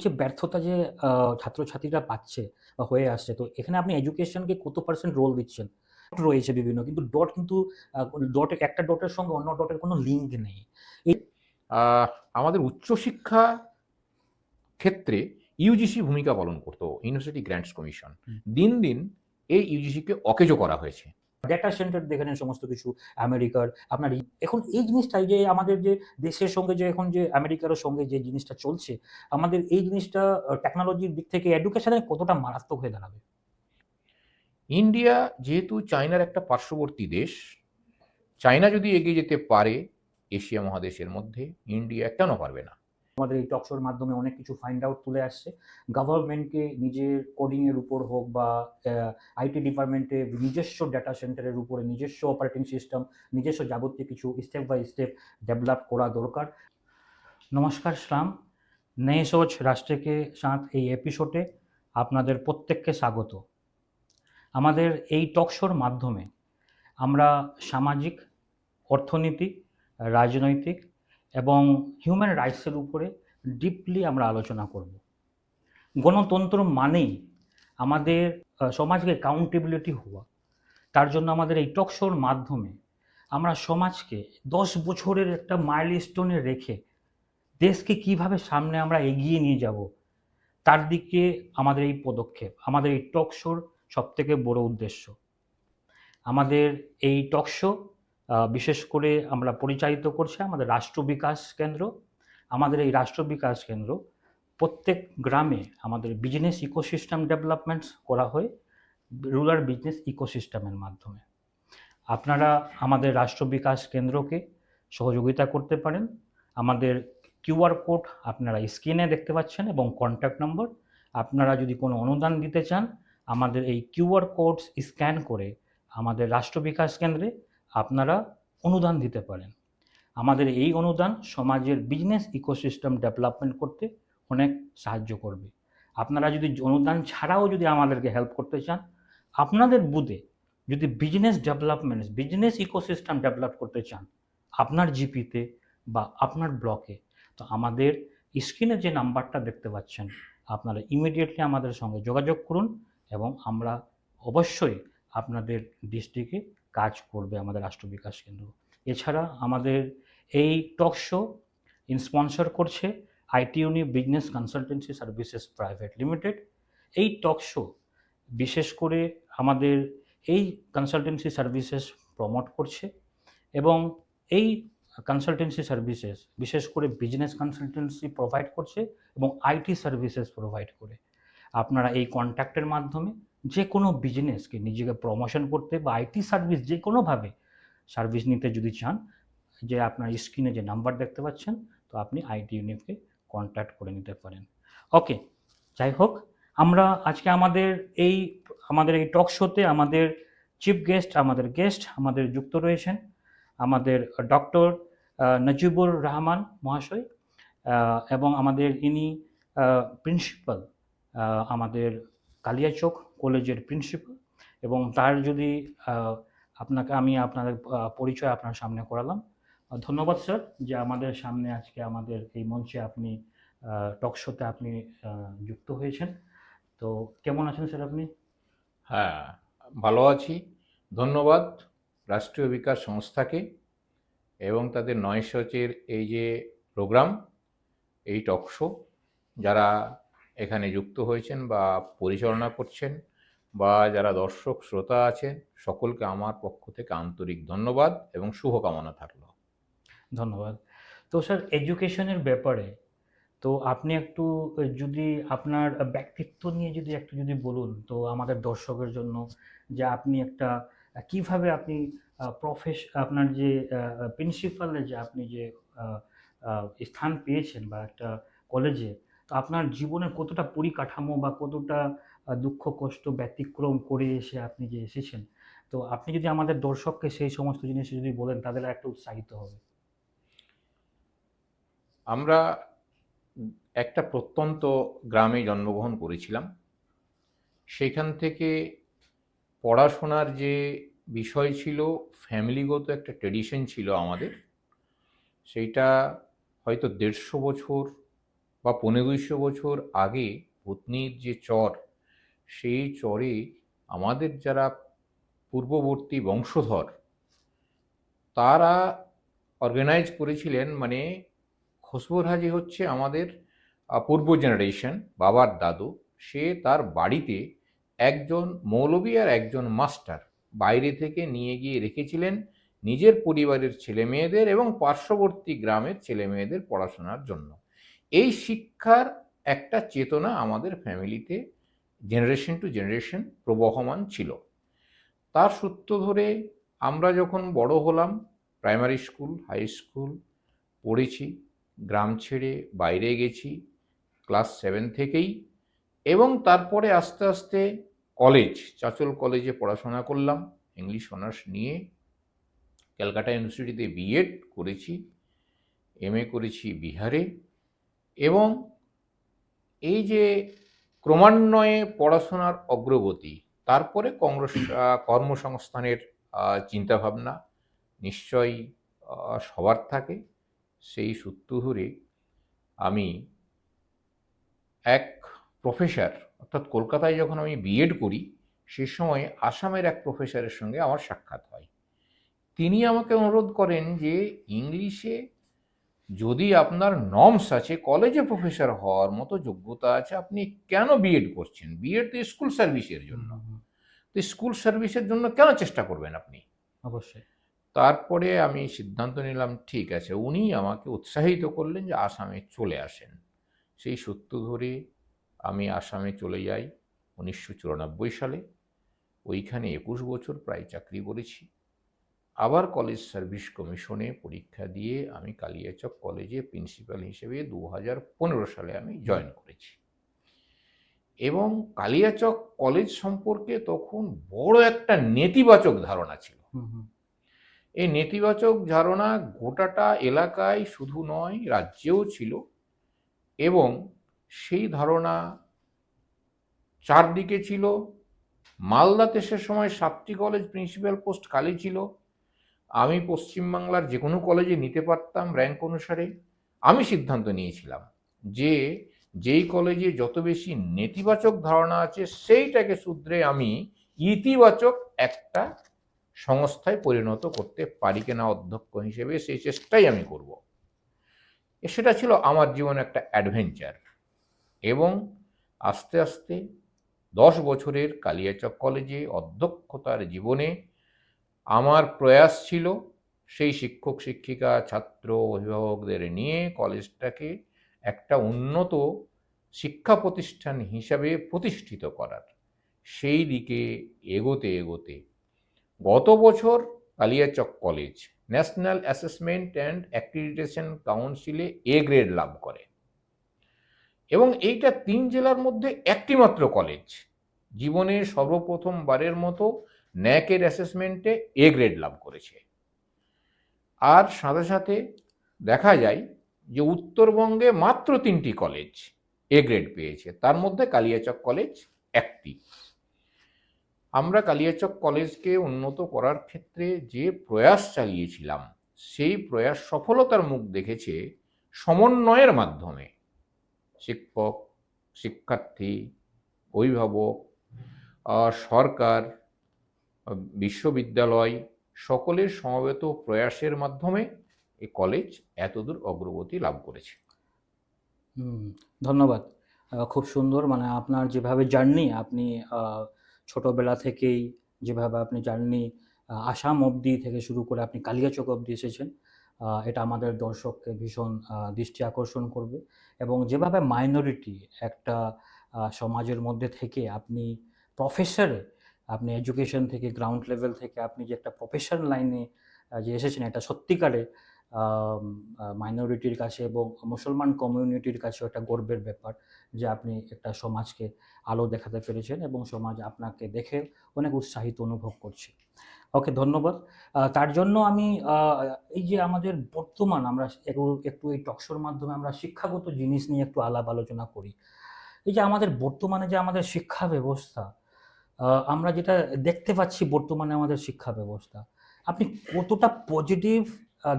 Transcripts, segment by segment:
যে ব্যর্থতা যে ছাত্রছাত্রীরা পাচ্ছে বা হয়ে আসছে, তো এখানে আপনি এডুকেশনকে কত পার্সেন্ট রোল দিচ্ছেন? রয়েছে বিভিন্ন, কিন্তু ডট কিন্তু ডট একটা ডটের সঙ্গে অন্য ডটের কোনো লিঙ্ক নেই। এই আহ, আমাদের উচ্চশিক্ষা ক্ষেত্রে ইউজিসি ভূমিকা পালন করতো, ইউনিভার্সিটি গ্র্যান্টস কমিশন। হুম। দিন দিন এই ইউজিসিকে অকেজো করা হয়েছে। ডেটা সেন্টার দেখে নেন সমস্ত কিছু আমেরিকার। আপনার এখন এই জিনিসটাই যে আমাদের যে দেশের সঙ্গে যে এখন যে আমেরিকার সঙ্গে যে জিনিসটা চলছে, আমাদের এই জিনিসটা টেকনোলজির দিক থেকে এডুকেশনে কতটা মারাত্মক হয়ে দাঁড়াবে? ইন্ডিয়া যেহেতু চায়নার একটা পার্শ্ববর্তী দেশ, চায়না যদি এগিয়ে যেতে পারে এশিয়া মহাদেশের মধ্যে, ইন্ডিয়া কেন পারবে না? আমাদের এই টক শোর মাধ্যমে অনেক কিছু ফাইন্ড আউট তুলে আসছে। গভর্নমেন্টকে নিজের কোডিংয়ের উপর হোক বা আইটি ডিপার্টমেন্টে নিজস্ব ডেটা সেন্টারের উপরে নিজস্ব অপারেটিং সিস্টেম, নিজস্ব যাবতীয় কিছু স্টেপ বাই স্টেপ डेवलप করা দরকার। নমস্কার শ্যাম, নয়ে সোচ রাষ্ট্র के साथ এই এপিসোডে আপনাদের প্রত্যেককে স্বাগত। আমাদের এই টক শোর মাধ্যমে আমরা সামাজিক, অর্থনৈতিক, রাজনৈতিক এবং হিউম্যান রাইটসের উপরে ডিপলি আমরা আলোচনা করব। গণতন্ত্র মানেই আমাদের সমাজকে অ্যাকাউন্টেবিলিটি হওয়া। তার জন্য আমাদের এই টক শোর মাধ্যমে আমরা সমাজকে 10 বছরের একটা মাইলস্টোনে রেখে দেশকে কিভাবে সামনে আমরা এগিয়ে নিয়ে যাব, তার দিকে আমাদের এই পদক্ষেপ, আমাদের এই টক শোর সবথেকে বড় উদ্দেশ্য। আমাদের এই টক শো বিশেষ করে আমরা পরিচালিত করছি আমাদের রাষ্ট্র বিকাশ কেন্দ্র। আমাদের এই রাষ্ট্র বিকাশ কেন্দ্র প্রত্যেক গ্রামে আমাদের বিজনেস ইকোসিস্টেম ডেভেলপমেন্টস করা হয় রুরাল বিজনেস ইকোসিস্টেমের মাধ্যমে। আপনারা আমাদের রাষ্ট্র বিকাশ কেন্দ্রকে সহযোগিতা করতে পারেন। আমাদের কিউআর কোড আপনারা স্ক্রিনে দেখতে পাচ্ছেন এবং কন্ট্যাক্ট নম্বর। আপনারা যদি কোনো অনুদান দিতে চান, আমাদের এই কিউআর কোড স্ক্যান করে আমাদের রাষ্ট্র বিকাশ কেন্দ্রে আপনারা অনুদান দিতে পারেন। আমাদের এই অনুদান সমাজের বিজনেস ইকোসিস্টেম ডেভেলপমেন্ট করতে অনেক সাহায্য করবে। আপনারা যদি অনুদান ছাড়াও যদি আমাদেরকে হেল্প করতে চান, আপনাদের বুথে যদি business development, business ecosystem develop করতে চান আপনার জিপিতে বা আপনার ব্লকে, তো আমাদের স্ক্রিনে যে নাম্বারটা দেখতে পাচ্ছেন, আপনারা ইমিডিয়েটলি আমাদের সঙ্গে যোগাযোগ করুন এবং আমরা অবশ্যই আপনাদের ডিস্ট্রিক্টে কাজ করবে আমাদের রাষ্ট্র বিকাশ কেন্দ্র। এছাড়া আমাদের এই টক শো স্পন্সর করছে IT Uni business consultancy services private limited. এই টক শো বিশেষ করে আমাদের এই কনসালটেন্সি সার্ভিসেস প্রমোট করছে এবং এই কনসালটেন্সি সার্ভিসেস বিশেষ করে বিজনেস কনসালটেন্সি প্রোভাইড করছে এবং আইটি সার্ভিসেস প্রোভাইড করে। আপনারা এই কন্ট্যাক্টের মাধ্যমে যে কোনো বিজনেসকে নিজেকে প্রমোশন করতে বা আইটি সার্ভিস যে কোনোভাবে সার্ভিস নিতে যদি চান, যে আপনার স্ক্রিনে যে নাম্বার দেখতে পাচ্ছেন, তো আপনি আইটি ইউনিটকে কন্ট্যাক্ট করে নিতে পারেন। ওকে, যাই হোক, আমরা আজকে আমাদের এই টক শোতে আমাদের চিফ গেস্ট, আমাদের যুক্ত রয়েছেন আমাদের ডক্টর নজিবুর রহমান মহাশয়, এবং আমাদের ইনি প্রিন্সিপাল, আমাদের কালিয়াচক কলেজের প্রিন্সিপাল। এবং তার যদি আপনাদের পরিচয় আপনার সামনে করালাম। ধন্যবাদ স্যার, যে আমাদের সামনে আজকে আমাদের এই মঞ্চে আপনি টক শোতে আপনি যুক্ত হয়েছেন। তো কেমন আছেন স্যার আপনি? হ্যাঁ, ভালো আছি। ধন্যবাদ রাষ্ট্রীয় বিকাশ সংস্থাকে এবং তাদের নয় সচের এই যে প্রোগ্রাম, এই টক শো, যারা এখানে যুক্ত হয়েছেন বা পরিচালনা করছেন বা যারা দর্শক শ্রোতা আছেন, সকলকে আমার পক্ষ থেকে আন্তরিক ধন্যবাদ এবং শুভকামনা থাকলো। ধন্যবাদ। তো স্যার এডুকেশনের ব্যাপারে তো আপনি একটু যদি আপনার ব্যক্তিত্ব নিয়ে যদি বলুন, তো আমাদের দর্শকের জন্য, যে আপনি একটা কিভাবে আপনি আপনার যে প্রিন্সিপালে যে আপনি যে আহ, স্থান পেয়েছেন বা একটা কলেজে, তো আপনার জীবনে কতটা পরিকাঠামো বা কতটা দুঃখ কষ্ট ব্যতিক্রম করে এসে আপনি যে এসেছেন, তো আপনি যদি আমাদের দর্শককে সেই সমস্ত জিনিস যদি বলেন, তাদের একটা উৎসাহিত হবে। আমরা একটা প্রত্যন্ত গ্রামে জন্মগ্রহণ করেছিলাম। সেখান থেকে পড়াশোনার যে বিষয় ছিল, ফ্যামিলিগত একটা ট্রেডিশন ছিল আমাদের, সেইটা হয়তো 150 বছর বা ১৫-২০০ বছর আগে ভূতনির যে চর, সেই চরে আমাদের যারা পূর্ববর্তী বংশধর তারা অর্গানাইজ করেছিলেন, মানে খসবুর হাজি হচ্ছে আমাদের পূর্ব জেনারেশন, বাবার দাদু। সে তার বাড়িতে একজন মৌলবি আর একজন মাস্টার বাইরে থেকে নিয়ে গিয়ে রেখেছিলেন নিজের পরিবারের ছেলে মেয়েদের এবং পার্শ্ববর্তী গ্রামের ছেলে মেয়েদের পড়াশোনার জন্য। এই শিক্ষার একটা চেতনা আমাদের ফ্যামিলিতে জেনারেশন টু জেনারেশন প্রবহমান ছিল। তার সূত্র ধরে আমরা যখন বড় হলাম, প্রাইমারি স্কুল, হাই স্কুল পড়েছি, গ্রাম ছেড়ে বাইরে গেছি ক্লাস 7 থেকেই, এবং তারপরে আস্তে আস্তে কলেজ, চাঁচল কলেজে পড়াশোনা করলাম ইংলিশ অনার্স নিয়ে। ক্যালকাটা ইউনিভার্সিটিতে বিএড করেছি, এমএ করেছি বিহারে। এবং এই যে ক্রমান্বয়ে পড়াশোনার অগ্রগতি, তারপরে কর্মসংস্থানের চিন্তাভাবনা নিশ্চয়ই সবার থাকে। সেই সূত্র ধরে আমি এক প্রফেসর, অর্থাৎ কলকাতায় যখন আমি বিএড করি সে সময় আসামের এক প্রফেসরের সঙ্গে আমার সাক্ষাৎ হয়। তিনি আমাকে অনুরোধ করেন যে ইংলিশে যদি আপনার নর্মস আছে, কলেজে প্রফেসর হওয়ার মতো যোগ্যতা আছে, আপনি কেন বিএড করছেন? বিএড তো স্কুল সার্ভিসের জন্য, তো স্কুল সার্ভিসের জন্য কেন চেষ্টা করবেন আপনি? অবশ্যই। তারপরে আমি সিদ্ধান্ত নিলাম ঠিক আছে, উনি আমাকে উৎসাহিত করলেন যে আসামে চলে আসেন। সেই সূত্র ধরে আমি আসামে চলে যাই 1994 সালে। ওইখানে 21 বছর প্রায় চাকরি করেছি। আবার কলেজ সার্ভিস কমিশনে পরীক্ষা দিয়ে আমি কালিয়াচক কলেজে প্রিন্সিপাল হিসেবে 2015 সালে আমি জয়েন করেছি। এবং কালিয়াচক কলেজ সম্পর্কে তখন বড় একটা নেতিবাচক ধারণা ছিল। এই নেতিবাচক ধারণা গোটাটা এলাকায় শুধু নয়, রাজ্যেও ছিল। এবং সেই ধারণা চারদিকে ছিল। মালদাতে সে সময় 7টি কলেজ প্রিন্সিপাল পোস্ট খালি ছিল। আমি পশ্চিমবাংলার যে কোনো কলেজে নিতে পারতাম র্যাঙ্ক অনুসারে। আমি সিদ্ধান্ত নিয়েছিলাম যে যেই কলেজে যত বেশি নেতিবাচক ধারণা আছে সেইটাকে শুধরে আমি ইতিবাচক একটা সংস্থায় পরিণত করতে পারি কিনা অধ্যক্ষ হিসেবে, সেই চেষ্টাই আমি করব। সেটা ছিল আমার জীবনে একটা অ্যাডভেঞ্চার। এবং আস্তে আস্তে 10 বছরের কালিয়াচক কলেজে অধ্যক্ষতার জীবনে আমার প্রয়াস ছিল সেই শিক্ষক শিক্ষিকা ছাত্র অভিভাবকদের নিয়ে কলেজটাকে একটা উন্নত শিক্ষা প্রতিষ্ঠান হিসাবে প্রতিষ্ঠিত করার। সেই দিকে এগোতে এগোতে গত বছর Kaliachak college national assessment and accreditation কাউন্সিলে এ গ্রেড লাভ করে। এবং এইটা 3 জেলার মধ্যে একটি মাত্র কলেজ জীবনে সর্বপ্রথমবারের মতো ন্যাকের অ্যাসেসমেন্টে এ গ্রেড লাভ করেছে। আর সাথে সাথে দেখা যায় যে উত্তরবঙ্গে মাত্র 3টি কলেজ এ গ্রেড পেয়েছে, তার মধ্যে কালিয়াচক কলেজ একটি। আমরা কালিয়াচক কলেজকে উন্নত করার ক্ষেত্রে যে প্রয়াস চালিয়েছিলাম সেই প্রয়াস সফলতার মুখ দেখেছে সমন্বয়ের মাধ্যমে। শিক্ষক, শিক্ষার্থী, অভিভাবক, সরকার, বিশ্ববিদ্যালয় সকলের সমবেত প্রয়াসের মাধ্যমে এই কলেজ এতদূর অগ্রগতি লাভ করেছে। ধন্যবাদ। খুব সুন্দর, মানে আপনার যেভাবে জার্নি, আপনি ছোটবেলা থেকেই যেভাবে আপনি জার্নি আসাম অবধি থেকে শুরু করে আপনি কালিয়াচক অবধি এসেছেন, এটা আমাদের দর্শককে ভীষণ দৃষ্টি আকর্ষণ করবে। এবং যেভাবে মাইনরিটি একটা সমাজের মধ্যে থেকে আপনি প্রফেসরে, আপনি এডুকেশন থেকে গ্রাউন্ড লেভেল থেকে আপনি যে একটা প্রফেশন লাইনে যে এসেছেন, এটা সত্যিকারে মাইনরিটির কাছে এবং মুসলমান কমিউনিটির কাছেও একটা গর্বের ব্যাপার যে আপনি একটা সমাজকে আলো দেখাতে পেরেছেন এবং সমাজ আপনাকে দেখে অনেক উৎসাহিত অনুভব করছে। ওকে, ধন্যবাদ। তার জন্য আমি এই যে আমাদের বর্তমান, আমরা একটু এই টকশোর মাধ্যমে আমরা শিক্ষাগত জিনিস নিয়ে একটু আলাপ আলোচনা করি। এই যে আমাদের বর্তমানে যে আমাদের শিক্ষা ব্যবস্থা, আমরা যেটা দেখতে পাচ্ছি বর্তমানে আমাদের শিক্ষা ব্যবস্থা, আপনি কতটা পজিটিভ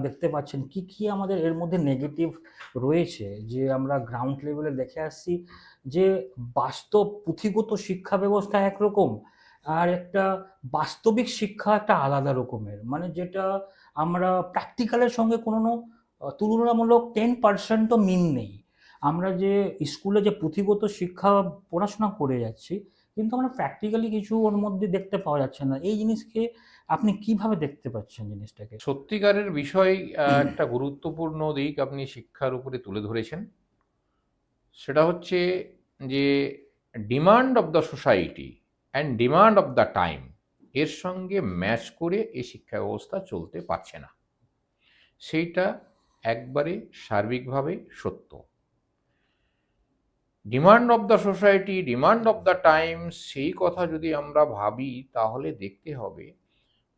দেখতে পাচ্ছেন কি কি আমাদের এর মধ্যে নেগেটিভ রয়েছে, যে আমরা গ্রাউন্ড লেভেলে দেখে আসছি যে বাস্তব পুঁথিগত শিক্ষা ব্যবস্থা একরকম, আর একটা বাস্তবিক শিক্ষা একটা আলাদা রকমের, মানে যেটা আমরা প্র্যাকটিক্যালের সঙ্গে কোনো তুলনামূলক 10%ও মিল নেই। আমরা যে স্কুলে যে পুঁথিগত শিক্ষা পড়াশোনা করে যাচ্ছি, কিন্তু আমরা প্র্যাকটিক্যালি কিছু ওর মধ্যে দেখতে পাওয়া যাচ্ছে না। এই জিনিসকে আপনি কিভাবে দেখতে পাচ্ছেন জিনিসটাকে? সত্যিকারের বিষয়, একটা গুরুত্বপূর্ণ দিক আপনি শিক্ষার উপরে তুলে ধরেছেন। সেটা হচ্ছে যে demand of the society and demand of the time এর সঙ্গে ম্যাচ করে এই শিক্ষা ব্যবস্থা চলতে পারছে না। সেইটা একবারে সার্বিকভাবে সত্য। Demand of the society, demand of the time, সেই কথা যদি আমরা ভাবি তাহলে দেখতে হবে,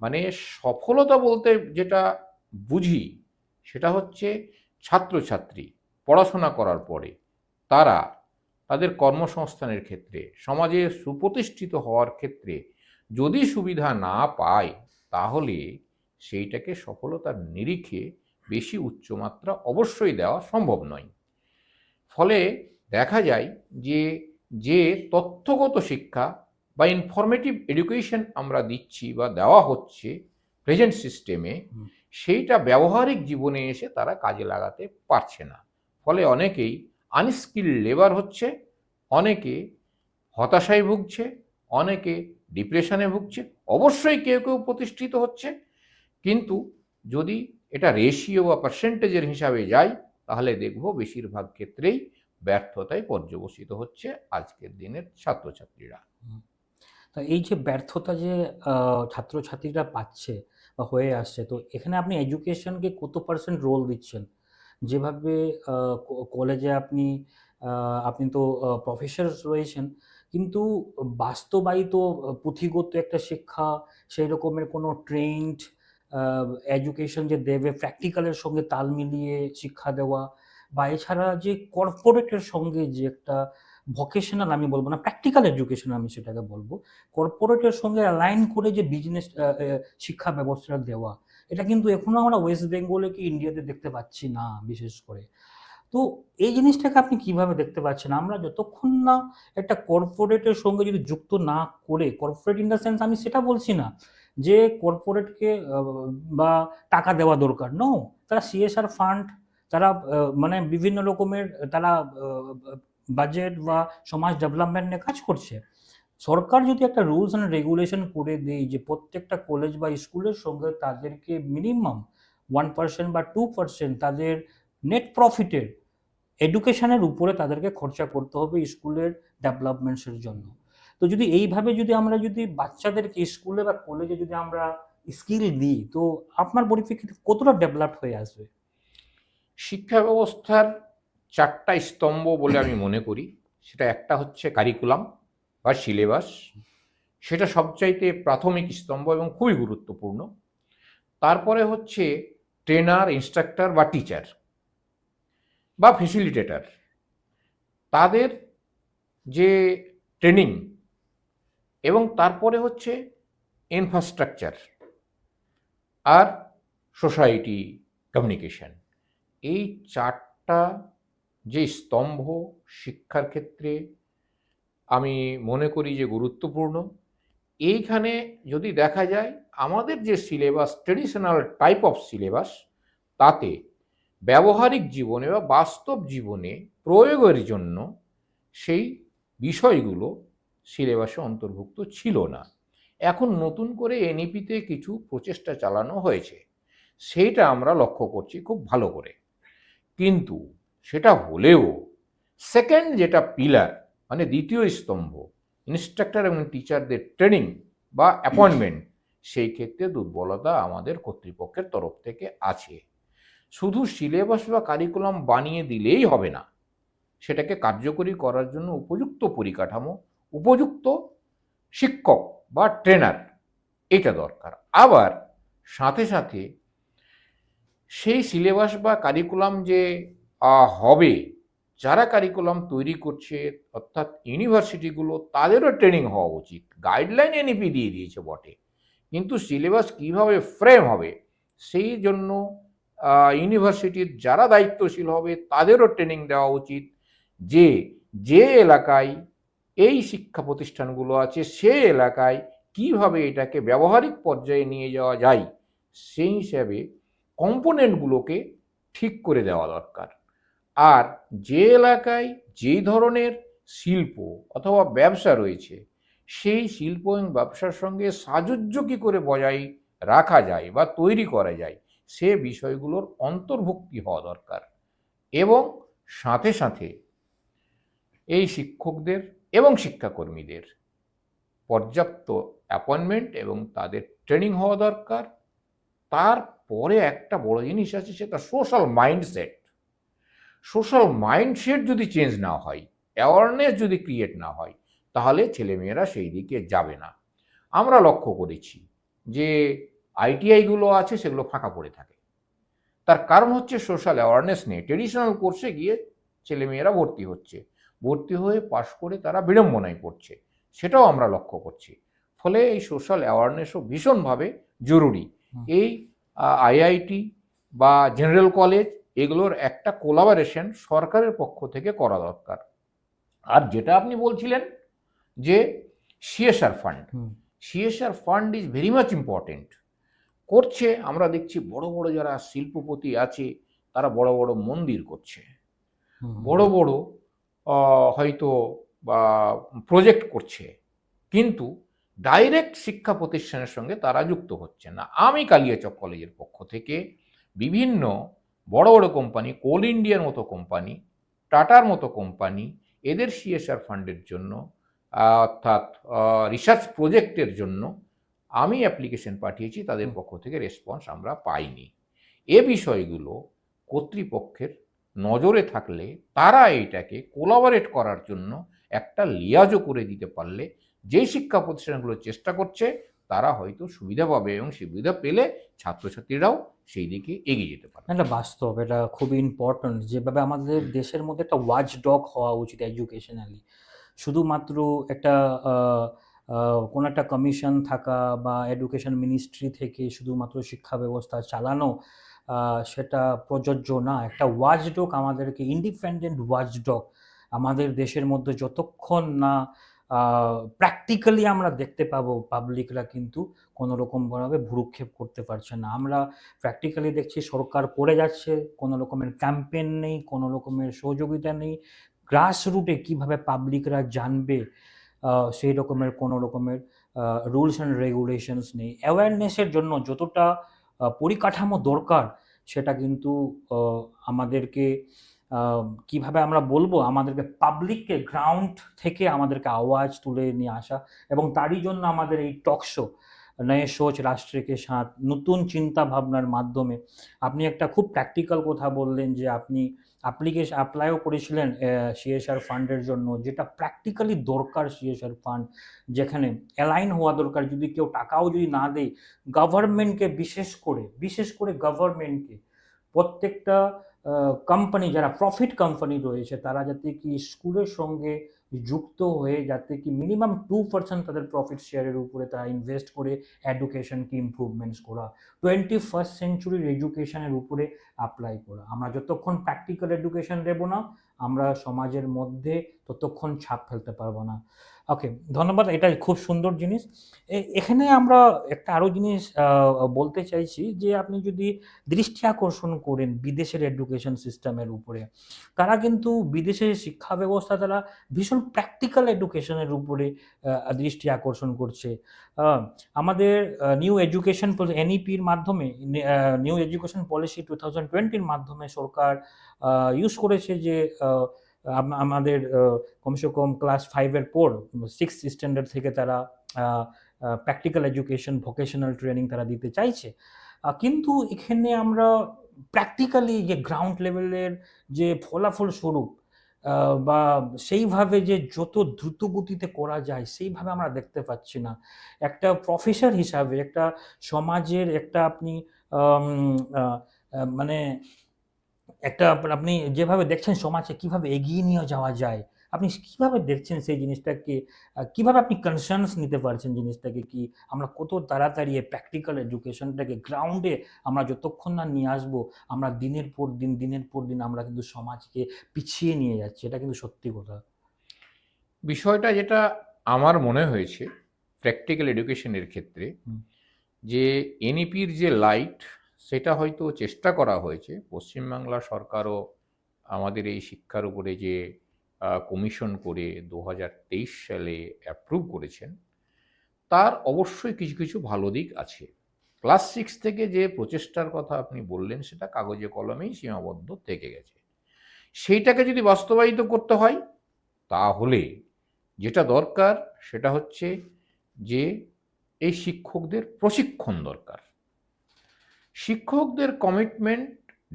মানে সফলতা বলতে যেটা বুঝি সেটা হচ্ছে ছাত্রছাত্রী পড়াশোনা করার পরে তারা তাদের কর্মসংস্থানের ক্ষেত্রে, সমাজে সুপ্রতিষ্ঠিত হওয়ার ক্ষেত্রে যদি সুবিধা না পায় তাহলে সেইটাকে সফলতার নিরিখে বেশি উচ্চমাত্রা অবশ্যই দেওয়া সম্ভব নয়। ফলে দেখা যায় যে যে তথ্যগত শিক্ষা বা ইনফরমেটিভ এডুকেশন আমরা দিচ্ছি বা দেওয়া হচ্ছে প্রেজেন্ট সিস্টেমে, সেইটা ব্যবহারিক জীবনে এসে তারা কাজে লাগাতে পারছে না। ফলে অনেকেই আনস্কিল লেবার হচ্ছে, অনেকে হতাশায় ভুগছে, অনেকে ডিপ্রেশনে ভুগছে। অবশ্যই কেউ কেউ প্রতিষ্ঠিত হচ্ছে, কিন্তু যদি এটা রেশিও বা পার্সেন্টেজের হিসাবে যায় তাহলে দেখব বেশিরভাগ ক্ষেত্রেই ব্যর্থতায় পর্যবসিত হচ্ছে আজকের দিনের ছাত্রছাত্রীরা। তো এই যে ব্যর্থতা যে ছাত্রছাত্রীরা পাচ্ছে বা হয়ে আসছে, তো এখানে আপনি এডুকেশনকে কত পার্সেন্ট রোল দিচ্ছেন? যেভাবে কলেজে আপনি তো প্রফেসর রয়েছেন, কিন্তু বাস্তবায়িত পুঁথিগত একটা শিক্ষা, সেই রকমের কোনো ট্রেন্ড এডুকেশন যে দেবে, প্র্যাকটিক্যালের সঙ্গে তাল মিলিয়ে শিক্ষা দেওয়া, বা এছাড়া যে কর্পোরেটের সঙ্গে যে একটা ভোকেশনাল, আমি বলবো না প্র্যাকটিক্যাল এডুকেশন, আমি সেটাকে বলবো কর্পোরেটের সঙ্গে অ্যালাইন করে যে বিজনেস শিক্ষা ব্যবস্থাটা দেওয়া, এটা কিন্তু এখনো আমরা ওয়েস্ট বেঙ্গলে কি ইন্ডিয়াতে দেখতে পাচ্ছি না বিশেষ করে। তো এই জিনিসটাকে আপনি কিভাবে দেখতে পাচ্ছেন? আমরা যতক্ষণ না একটা কর্পোরেটের সঙ্গে যদি যুক্ত না করে, কর্পোরেট ইন দ্য সেন্স আমি সেটা বলছি না যে কর্পোরেটকে বা টাকা দেওয়া দরকার। নো, তারা সিএসআর ফান্ড, তারা মানে বিভিন্ন রকমের তারা বাজেট বা সমাজ ডেভেলপমেন্ট নিয়ে কাজ করছে। সরকার যদি একটা রুলস অ্যান্ড রেগুলেশন করে দেয় যে প্রত্যেকটা কলেজ বা স্কুলের সঙ্গে তাদেরকে মিনিমাম 1% বা 2% তাদের নেট প্রফিটের এডুকেশনের উপরে তাদেরকে খরচা করতে হবে স্কুলের ডেভেলপমেন্টসের জন্য। তো যদি এইভাবে যদি আমরা যদি বাচ্চাদেরকে স্কুলে বা কলেজে যদি আমরা স্কিল দিই, তো আপনার পরিপ্রেক্ষিতে কতটা ডেভেলপড হয়ে আসবে? শিক্ষা ব্যবস্থার চারটা স্তম্ভ বলে আমি মনে করি। সেটা একটা হচ্ছে কারিকুলাম বা সিলেবাস, সেটা সবচাইতে প্রাথমিক স্তম্ভ এবং খুবই গুরুত্বপূর্ণ। তারপরে হচ্ছে ট্রেনার, ইনস্ট্রাক্টর বা টিচার বা ফেসিলিটেটর, তাদের যে ট্রেনিং, এবং তারপরে হচ্ছে ইনফ্রাস্ট্রাকচার আর সোসাইটি কমিউনিকেশন। এই চারটা যে স্তম্ভ শিক্ষার ক্ষেত্রে আমি মনে করি যে গুরুত্বপূর্ণ। এইখানে যদি দেখা যায় আমাদের যে syllabus, traditional type of syllabus, তাতে ব্যবহারিক জীবনে বা বাস্তব জীবনে প্রয়োগের জন্য সেই বিষয়গুলো সিলেবাসে অন্তর্ভুক্ত ছিল না। এখন নতুন করে এনইপিতে কিছু প্রচেষ্টা চালানো হয়েছে, সেইটা আমরা লক্ষ্য করছি খুব ভালো করে। কিন্তু সেটা হলেও সেকেন্ড যেটা পিলার, মানে দ্বিতীয় স্তম্ভ, ইনস্ট্রাক্টর এবং টিচারদের ট্রেনিং বা অ্যাপয়েন্টমেন্ট, সেই ক্ষেত্রে দুর্বলতা আমাদের কর্তৃপক্ষের তরফ থেকে আছে। শুধু সিলেবাস বা কারিকুলাম বানিয়ে দিলেই হবে না, সেটাকে কার্যকরী করার জন্য উপযুক্ত পরিকাঠামো, উপযুক্ত শিক্ষক বা ট্রেনার, এটা দরকার। আবার সাথে সাথে সেই সিলেবাস বা কারিকুলাম যে হবে, যারা কারিকুলাম তৈরি করছে অর্থাৎ ইউনিভার্সিটিগুলো, তাদেরও ট্রেনিং হওয়া উচিত। গাইডলাইন এনইপি দিয়ে দিয়েছে বটে, কিন্তু সিলেবাস কিভাবে ফ্রেম হবে সেই জন্য ইউনিভার্সিটির যারা দায়িত্বশীল হবে তাদেরও ট্রেনিং দেওয়া উচিত যে যে এলাকায় এই শিক্ষা প্রতিষ্ঠানগুলো আছে সে এলাকায় কিভাবে এটাকে ব্যবহারিক পর্যায়ে নিয়ে যাওয়া যায় সেই হিসাবে কম্পোনেন্টগুলোকে ঠিক করে দেওয়া দরকার। আর যে এলাকায় যে ধরনের শিল্প অথবা ব্যবসা রয়েছে সেই শিল্প এবং ব্যবসার সঙ্গে সাযুজ্য কী করে বজায় রাখা যায় বা তৈরি করা যায় সে বিষয়গুলোর অন্তর্ভুক্তি হওয়া দরকার। এবং সাথে সাথে এই শিক্ষকদের এবং শিক্ষাকর্মীদের পর্যাপ্ত অ্যাপয়েন্টমেন্ট এবং তাদের ট্রেনিং হওয়া দরকার। তারপরে একটা বড় জিনিস আছে, সেটা সোশ্যাল মাইন্ডসেট। সোশ্যাল মাইন্ডসেট যদি চেঞ্জ না হয়, অ্যাওয়ারনেস যদি ক্রিয়েট না হয়, তাহলে ছেলেমেয়েরা সেই দিকে যাবে না। আমরা লক্ষ্য করেছি যে আইটিআইগুলো আছে সেগুলো ফাঁকা পড়ে থাকে। তার কারণ হচ্ছে সোশ্যাল অ্যাওয়ারনেস নেই। ট্রেডিশনাল কোর্সে গিয়ে ছেলেমেয়েরা ভর্তি হয়ে পাশ করে তারা বিড়ম্বনায় পড়ছে, সেটাও আমরা লক্ষ্য করছি। ফলে এই সোশ্যাল অ্যাওয়ারনেসও ভীষণভাবে জরুরি। এই আইআইটি বা জেনারেল কলেজ এগুলোর একটা কোলাবোরেশন সরকারের পক্ষ থেকে করা দরকার। আর যেটা আপনি বলছিলেন যে CSR fund is very much important. করছে, আমরা দেখছি বড় বড় যারা শিল্পপতি আছে তারা বড় বড় মন্দির করছে, বড় বড় হয়তো বা প্রজেক্ট করছে, কিন্তু ডাইরেক্ট শিক্ষা প্রতিষ্ঠানের সঙ্গে তারা যুক্ত হচ্ছে না। আমি কালিয়াচক কলেজের পক্ষ থেকে বিভিন্ন বড় বড় কোম্পানি, কোল ইন্ডিয়ার মতো কোম্পানি, টাটার মতো কোম্পানি, এদের সিএসআর ফান্ডের জন্য অর্থাৎ রিসার্চ প্রজেক্টের জন্য আমি অ্যাপ্লিকেশন পাঠিয়েছি, তাদের পক্ষ থেকে রেসপন্স আমরা পাইনি। এ বিষয়গুলো কর্তৃপক্ষের নজরে থাকলে তারা এইটাকে কোলাবোরেট করার জন্য একটা লিয়াজও করে দিতে পারলে যেই শিক্ষা প্রতিষ্ঠানগুলো চেষ্টা করছে তারা হয়তো সুবিধা পাবে, এবং সুবিধা পেলে ছাত্রছাত্রীরাও সেই দিকে এগিয়ে যেতে পারে। এটা বাস্তব, এটা খুবই ইম্পর্ট্যান্ট। যেভাবে আমাদের দেশের মধ্যে একটা ওয়াচ ডগ হওয়া উচিত এডুকেশনালি, শুধুমাত্র একটা কোনো একটা কমিশন থাকা বা এডুকেশন মিনিস্ট্রি থেকে শুধুমাত্র শিক্ষা ব্যবস্থা চালানো সেটা প্রযোজ্য না। একটা ওয়াচ ডগ আমাদেরকে, ইন্ডিপেন্ডেন্ট ওয়াচ ডগ আমাদের দেশের মধ্যে যতক্ষণ না প্র্যাকটিক্যালি আমরা দেখতে পাবো পাবলিকরা কিন্তু কোনো রকমভাবে ভ্রুক্ষেপ করতে পারছে না। আমরা প্র্যাকটিক্যালি দেখছি সরকার করে যাচ্ছে, কোনো রকমের ক্যাম্পেইন নেই, কোনো রকমের সহযোগিতা নেই। গ্রাসরুটে কীভাবে পাবলিকরা জানবে সেই রকমের কোনো রকমের রুলস অ্যান্ড রেগুলেশনস নেই। অ্যাওয়ারনেসের জন্য যতটা পরিকাঠামো দরকার সেটা কিন্তু আমাদেরকে কিভাবে আমরা বলবো, আমাদেরকে পাবলিককে গ্রাউন্ড থেকে আমাদেরকে আওয়াজ তুলে নিয়ে আসা, এবং তারই জন্য আমাদের এই টক শো নয়ে সোচ রাষ্ট্রকে সাথ নতুন চিন্তা ভাবনার মাধ্যমে। আপনি একটা খুব প্র্যাকটিক্যাল কথা বললেন যে আপনি অ্যাপ্লাইও করেছিলেন সিএসআর ফান্ডের জন্য, যেটা প্র্যাকটিক্যালি দরকার। সিএসআর ফান্ড যেখানে অ্যালাইন হওয়া দরকার, যদি কেউ টাকাও যদি না দেয়, গভর্নমেন্টকে বিশেষ করে গভর্নমেন্টকে, প্রত্যেকটা কোম্পানি যারা প্রফিট কোম্পানি রয়েছে তারা যাতে কি স্কুলের সঙ্গে যুক্ত হয়ে যাতে কি মিনিমাম 2% তাদের প্রফিট শেয়ারের উপরে তারা ইনভেস্ট করে এডুকেশনকে ইমপ্রুভমেন্টস করা, 21st সেঞ্চুরির এডুকেশনের উপরে অ্যাপ্লাই করা। আমরা যতক্ষণ প্র্যাকটিক্যাল এডুকেশন দেব না, আমরা সমাজের মধ্যে ততক্ষণ ছাপ ফেলতে পারবো না। ওকে, ধন্যবাদ, এটা খুব সুন্দর জিনিস। এখানে আমরা একটা আরও জিনিস বলতে চাইছি যে আপনি যদি দৃষ্টি আকর্ষণ করেন বিদেশের এডুকেশন সিস্টেমের উপরে, তারা কিন্তু বিদেশের শিক্ষা ব্যবস্থা তারা ভীষণ প্র্যাকটিক্যাল এডুকেশনের উপরে দৃষ্টি আকর্ষণ করছে। আমাদের নিউ এডুকেশন এনইপির মাধ্যমে, নিউ এডুকেশন পলিসি 2020-র মাধ্যমে সরকার ইউজ করেছে যে আমাদের কমসে কম ক্লাস 5-এর পর 6th স্ট্যান্ডার্ড থেকে তারা প্র্যাকটিক্যাল এডুকেশন, ভোকেশনাল ট্রেনিং তারা দিতে চাইছে। কিন্তু এখানে আমরা প্র্যাকটিক্যালি যে গ্রাউন্ড লেভেলের যে ফলাফল স্বরূপ বা সেইভাবে যে যত দ্রুত গতিতে করা যায় সেইভাবে আমরা দেখতে পাচ্ছি না। একটা প্রফেসর হিসাবে, একটা সমাজের একটা আপনি মানে একটা আপনি যেভাবে দেখছেন সমাজে কিভাবে এগিয়ে নিয়ে যাওয়া যায়, আপনি কিভাবে দেখছেন সেই জিনিসটাকে? কিভাবে আপনি কনসার্নস নিতে পারছেন জিনিসটাকে, কি আমরা কত তাড়াতাড়ি এই প্র্যাকটিক্যাল এডুকেশনটাকে গ্রাউন্ডে আমরা যতক্ষণ না নিয়ে আসবো, আমরা দিনের পর দিন আমরা কিন্তু সমাজকে পিছিয়ে নিয়ে যাচ্ছি। এটা কিন্তু সত্যি কথা। বিষয়টা যেটা আমার মনে হয়েছে প্র্যাকটিক্যাল এডুকেশনের ক্ষেত্রে, হুম, যে এনইপির যে লাইট, সেটা হয়তো চেষ্টা করা হয়েছে। পশ্চিমবাংলা সরকারও আমাদের এই শিক্ষার উপরে যে কমিশন করে 2023 সালে অ্যাপ্রুভ করেছেন, তার অবশ্যই কিছু কিছু ভালো দিক আছে। ক্লাস 6 থেকে যে প্রচেষ্টার কথা আপনি বললেন, সেটা কাগজে কলমেই সীমাবদ্ধ থেকে গেছে। সেইটাকে যদি বাস্তবায়িত করতে হয়, তাহলে যেটা দরকার সেটা হচ্ছে যে এই শিক্ষকদের প্রশিক্ষণ দরকার। শিক্ষকদের কমিটমেন্ট,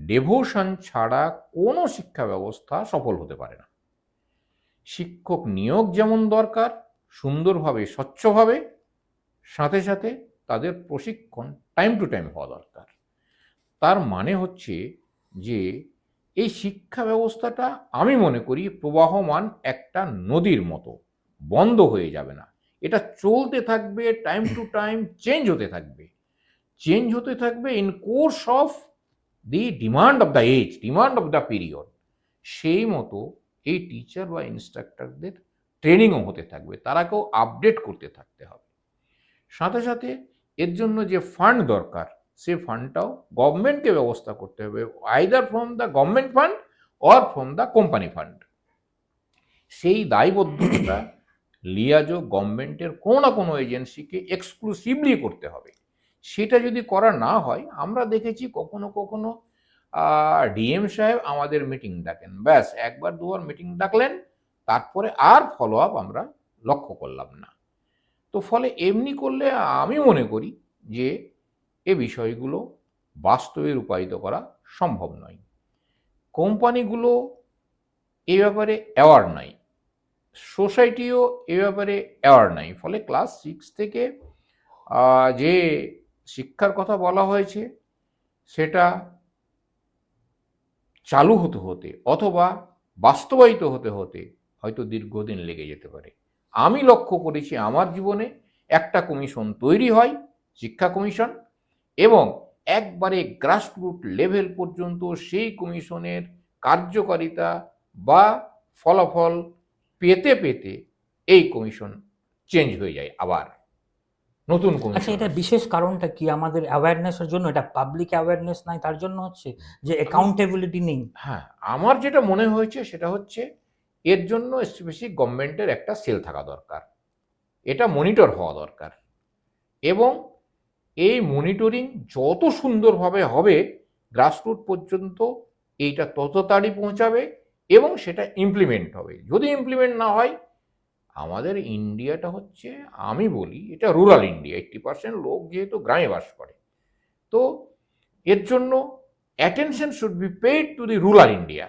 ডেভোশন ছাড়া কোনো শিক্ষা ব্যবস্থা সফল হতে পারে না। শিক্ষক নিয়োগ যেমন দরকার সুন্দরভাবে, স্বচ্ছভাবে, সাথে সাথে তাদের প্রশিক্ষণ টাইম টু টাইম হওয়া দরকার। তার মানে হচ্ছে যে এই শিক্ষা ব্যবস্থাটা আমি মনে করি প্রবাহমান একটা নদীর মতো, বন্ধ হয়ে যাবে না। এটা চলতে থাকবে, টাইম টু টাইম চেঞ্জ হতে থাকবে in course of the demand of the age, demand of the period. সেই মতো এই টিচার বা ইনস্ট্রাক্টরদের ট্রেনিংও হতে থাকবে, তারাকেও আপডেট করতে থাকতে হবে। সাথে সাথে এর জন্য যে ফান্ড দরকার, সে ফান্ডটাও গভর্নমেন্টকে ব্যবস্থা করতে হবে, either from the government fund or from the company fund. সেই দায়বদ্ধতা লিয়াজো গভর্নমেন্টের কোনো না কোনো এজেন্সিকে এক্সক্লুসিভলি করতে হবে। সেটা যদি করা না হয়, আমরা দেখেছি কখনো কখনো ডিএম সাহেব আমাদের মিটিং ডাকেন, ব্যাস একবার দুবার মিটিং ডাকলেন, তারপরে আর ফলো আপ আমরা লক্ষ্য করলাম না। তো ফলে এমনি করলে আমি মনে করি যে এ বিষয়গুলো বাস্তবে রূপায়িত করা সম্ভব নয়। কোম্পানিগুলো এ ব্যাপারে অ্যাওয়ার নাই, সোসাইটিও এ ব্যাপারে অ্যাওয়ার নাই। ফলে ক্লাস 6 থেকে যে শিক্ষার কথা বলা হয়েছে, সেটা চালু হতে হতে অথবা বাস্তবায়িত হতে হতে হয়তো দীর্ঘদিন লেগে যেতে পারে। আমি লক্ষ্য করেছি আমার জীবনে একটা কমিশন তৈরি হয়, শিক্ষা কমিশন, এবং একবারে গ্রাসরুট লেভেল পর্যন্ত সেই কমিশনের কার্যকারিতা বা ফলাফল পেতে পেতে এই কমিশন চেঞ্জ হয়ে যায়, আবার নতুন আচ্ছা, কমিশন এটা আসে। বিশেষ কারণটা কি? আমাদের অ্যাওয়ারনেসের জন্য? এটা পাবলিক অ্যাওয়ারনেস নাই তার জন্য হচ্ছে? যে অ্যাকাউন্টেবিলিটি নেই? হ্যাঁ, আমার যেটা মনে হয়েছে সেটা হচ্ছে এর জন্য স্পেসিফিক গভর্নমেন্টের একটা সেল থাকা দরকার, এটা মনিটর হওয়া দরকার, এবং এই মনিটরিং যত সুন্দরভাবে হবে গ্রাসরুট পর্যন্ত, এইটা তত তাড়াতাড়ি পৌঁছাবে এবং সেটা ইমপ্লিমেন্ট হবে। যদি ইমপ্লিমেন্ট না হয়, আমাদের ইন্ডিয়াটা হচ্ছে, আমি বলি এটা রুরাল ইন্ডিয়া, 80% লোক যেহেতু গ্রামে বাস করে, তো এর জন্য attention should be paid to the rural India.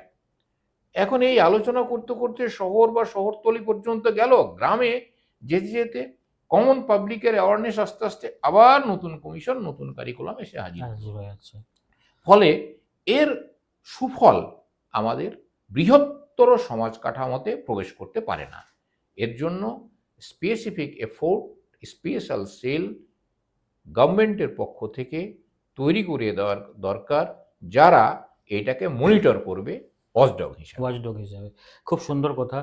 এখন এই আলোচনা করতে করতে শহর বা শহরতলি পর্যন্ত গেল, গ্রামে যেতে যেতে কমন পাবলিকের অ্যাওয়ারনেস আস্তে আস্তে আবার নতুন কমিশন, নতুন কারিকুলাম এসে হাজির হলো। রাজি হয়ে আছে। ফলে এর সুফল আমাদের বৃহত্তর সমাজ কাঠামোতে প্রবেশ করতে পারে না। এর জন্য স্পেসিফিক এফোর্ট, স্পেশাল সেল গভর্নমেন্টের পক্ষ থেকে তৈরি করে দেওয়ার দরকার, যারা এটাকে মনিটর করবে ওয়াচডগ হিসাবে। ওয়াচডগ হিসাবে। খুব সুন্দর কথা।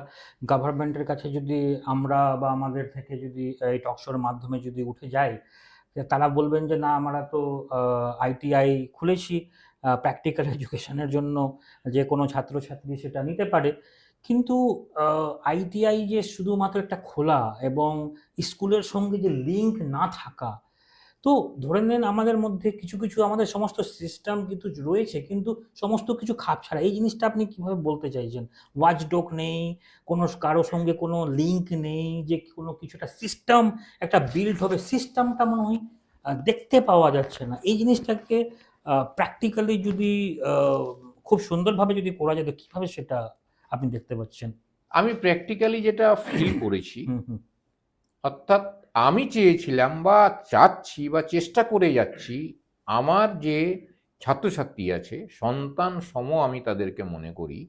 গভর্নমেন্টের কাছে যদি আমরা বা আমাদের থেকে যদি এই টক শোর মাধ্যমে যদি উঠে যাই, তারা বলবেন যে না আমরা তো আইটিআই খুলেছি প্র্যাকটিক্যাল এডুকেশনের জন্য, যে কোনো ছাত্রছাত্রী সেটা নিতে পারে। কিন্তু আইটিআই যে শুধুমাত্র একটা খোলা এবং স্কুলের সঙ্গে যে লিঙ্ক না থাকা, তো ধরে নেন আমাদের মধ্যে কিছু কিছু আমাদের সমস্ত সিস্টেম কিন্তু রয়েছে, কিন্তু সমস্ত কিছু খাপ ছাড়া। এই জিনিসটা আপনি কিভাবে বলতে চাইছেন? ওয়াচডগ নেই, কোনো কারো সঙ্গে কোনো লিঙ্ক নেই, যে কোনো কিছু একটা সিস্টেম একটা বিল্ড হবে, সিস্টেমটা মনে হয় দেখতে পাওয়া যাচ্ছে না। এই জিনিসটাকে প্র্যাকটিক্যালি যদি আ খুব সুন্দরভাবে যদি করা যায়, তো কিভাবে সেটা আপনি দেখতে পাচ্ছেন? আমি প্র্যাকটিক্যালি যেটা ফিল করেছি, হুম, হুম। অর্থাৎ আমি চেয়েছিলাম বা চাচ্ছি বা চেষ্টা করে যাচ্ছি, আমার যে ছাত্রছাত্রী আছে, সন্তান সম আমি তাদেরকে মনে করি,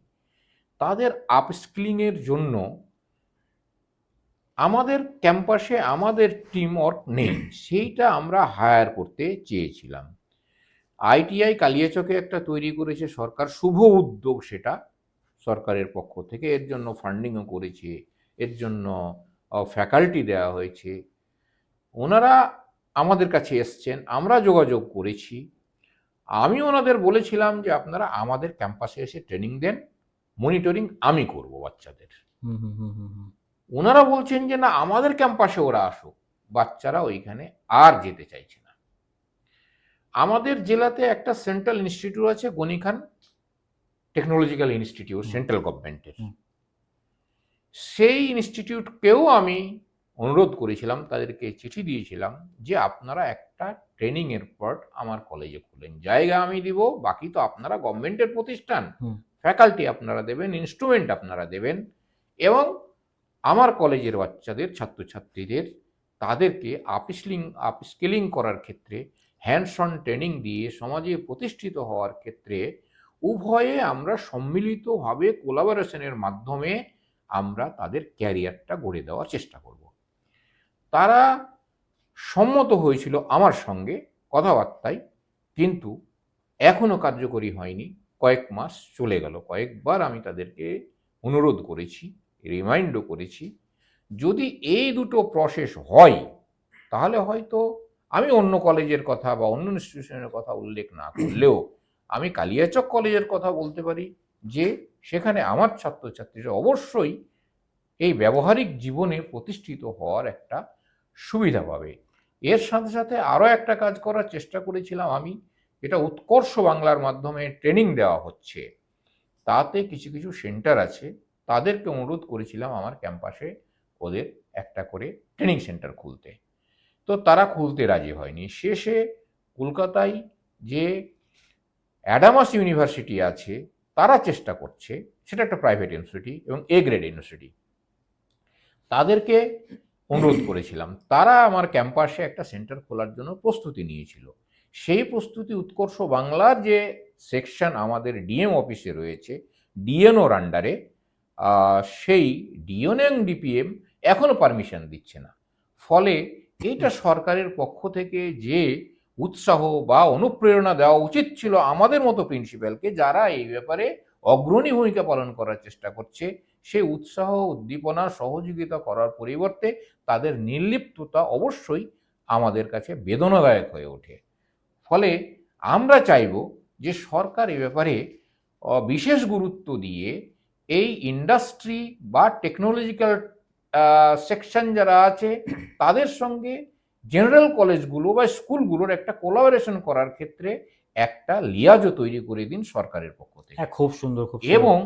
তাদের আপস্কিলিংয়ের জন্য আমাদের ক্যাম্পাসে আমাদের টিম ওয়ার্ক নেই, সেইটা আমরা হায়ার করতে চেয়েছিলাম। আইটিআই কালিয়াচকে একটা তৈরি করেছে সরকার, শুভ উদ্যোগ সেটা সরকারের পক্ষ থেকে, এর জন্য ফান্ডিংও করেছে, এর জন্য ফ্যাকাল্টি দেওয়া হয়েছে। ওনারা আমাদের কাছে এসছেন, আমরা যোগাযোগ করেছি। আমি ওনাদের বলেছিলাম যে আপনারা আমাদের ক্যাম্পাসে এসে ট্রেনিং দেন, মনিটরিং আমি করব বাচ্চাদের। হুম হুম হুম হুম হুম। ওনারা বলছেন যে না, আমাদের ক্যাম্পাসে ওরা আসুক। বাচ্চারা ওইখানে আর যেতে চাইছে না। আমাদের জেলাতে একটা সেন্ট্রাল ইনস্টিটিউট আছে, গনি খান টেকনোলজিক্যাল ইনস্টিটিউট, সেন্ট্রাল গভর্নমেন্টের। সেই ইনস্টিটিউটকেও আমি অনুরোধ করেছিলাম, তাদেরকে চিঠি দিয়েছিলাম যে আপনারা একটা ট্রেনিংয়ের পার্ট আমার কলেজে খুলেন। জায়গা আমি দিব, বাকি তো আপনারা গভর্নমেন্টের প্রতিষ্ঠান, ফ্যাকাল্টি আপনারা দেবেন, ইনস্ট্রুমেন্ট আপনারা দেবেন, এবং আমার কলেজের বাচ্চাদের ছাত্রছাত্রীদের তাদেরকে আপস্কিলিং করার ক্ষেত্রে হ্যান্ডস অন ট্রেনিং দিয়ে সমাজে প্রতিষ্ঠিত হওয়ার ক্ষেত্রে উভয়ে আমরা সম্মিলিতভাবে কোলাবোরেশনের মাধ্যমে আমরা তাদের ক্যারিয়ারটা গড়ে দেওয়ার চেষ্টা করব। তারা সম্মত হয়েছিল আমার সঙ্গে কথাবার্তায়, কিন্তু এখনো কার্যকরী হয়নি। কয়েক মাস চলে গেল, কয়েকবার আমি তাদেরকে অনুরোধ করেছি, রিমাইন্ডও করেছি। যদি এই দুটো প্রসেস হয় তাহলে হয়তো আমি অন্য কলেজের কথা বা অন্য ইনস্টিটিউশনের কথা উল্লেখ না করলেও আমি কালিয়াচক কলেজের কথা বলতে পারি, যে সেখানে আমার ছাত্রছাত্রীরা অবশ্যই এই ব্যবহারিক জীবনে প্রতিষ্ঠিত হওয়ার একটা সুবিধা পাবে। এর সাথে সাথে আরও একটা কাজ করার চেষ্টা করেছিলাম আমি, এটা উৎকর্ষ বাংলার মাধ্যমে ট্রেনিং দেওয়া হচ্ছে, তাতে কিছু কিছু সেন্টার আছে, তাদেরকে অনুরোধ করেছিলাম আমার ক্যাম্পাসে ওদের একটা করে ট্রেনিং সেন্টার খুলতে। তো তারা খুলতে রাজি হয়নি। শেষে কলকাতায় যে অ্যাডামাস ইউনিভার্সিটি আছে তারা চেষ্টা করছে, সেটা একটা প্রাইভেট ইউনিভার্সিটি এবং এ গ্রেড ইউনিভার্সিটি, তাদেরকে অনুরোধ করেছিলাম। তারা আমার ক্যাম্পাসে একটা সেন্টার খোলার জন্য প্রস্তুতি নিয়েছিল। সেই প্রস্তুতি উৎকর্ষ বাংলার যে সেকশন আমাদের ডিএম অফিসে রয়েছে, ডিএনওর আন্ডারে, সেই ডিএন এবং ডিপিএম এখনও পারমিশন দিচ্ছে না। ফলে এইটা সরকারের পক্ষ থেকে যে উৎসাহ বা অনুপ্রেরণা দেওয়া উচিত ছিল আমাদের মতো প্রিন্সিপালকে, যারা এই ব্যাপারে অগ্রণী ভূমিকা পালন করার চেষ্টা করছে, সেই উৎসাহ, উদ্দীপনা, সহযোগিতা করার পরিবর্তে তাদের নির্লিপ্ততা অবশ্যই আমাদের কাছে বেদনাদায়ক হয়ে ওঠে। ফলে আমরা চাইব যে সরকার এ ব্যাপারে বিশেষ গুরুত্ব দিয়ে এই ইন্ডাস্ট্রি বা টেকনোলজিক্যাল সেকশন যারা আছে তাদের সঙ্গে জেনারেল কলেজগুলো বা স্কুলগুলোর একটা কোলাবোরেশন করার ক্ষেত্রে একটা লিয়াজও তৈরি করে দিন সরকারের পক্ষ থেকে। হ্যাঁ, খুব সুন্দর, খুব এবং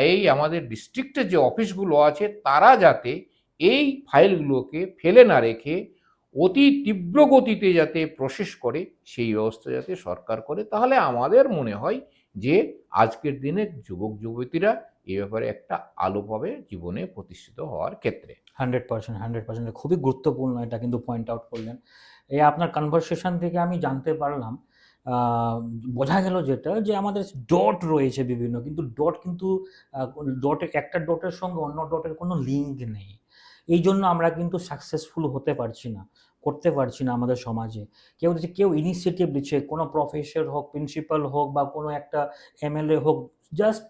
এই আমাদের ডিস্ট্রিক্টের যে অফিসগুলো আছে তারা যাতে এই ফাইলগুলোকে ফেলে না রেখে অতি তীব্র গতিতে যাতে প্রসেস করে, সেই ব্যবস্থা যাতে সরকার করে, তাহলে আমাদের মনে হয় যে আজকের দিনে যুবক যুবতীরা এ ব্যাপারে একটা আলো পাবে জীবনে প্রতিষ্ঠিত হওয়ার ক্ষেত্রে। 100%, খুবই গুরুত্বপূর্ণ এটা কিন্তু পয়েন্ট আউট করলেন। এই আপনার কনভারসেশন থেকে আমি জানতে পারলাম, বোঝা গেল যেটা, যে আমাদের ডট রয়েছে বিভিন্ন, কিন্তু ডট কিন্তু ডটের একটা ডটের সঙ্গে অন্য ডটের কোনো লিঙ্ক নেই। এই জন্য আমরা কিন্তু সাকসেসফুল হতে পারছি না, করতে পারছি না আমাদের সমাজে। কেউ ইনিশিয়েটিভ নিচ্ছে, কোনো প্রফেসর হোক, প্রিন্সিপাল হোক, বা কোনো একটা এমএলএ হোক, জাস্ট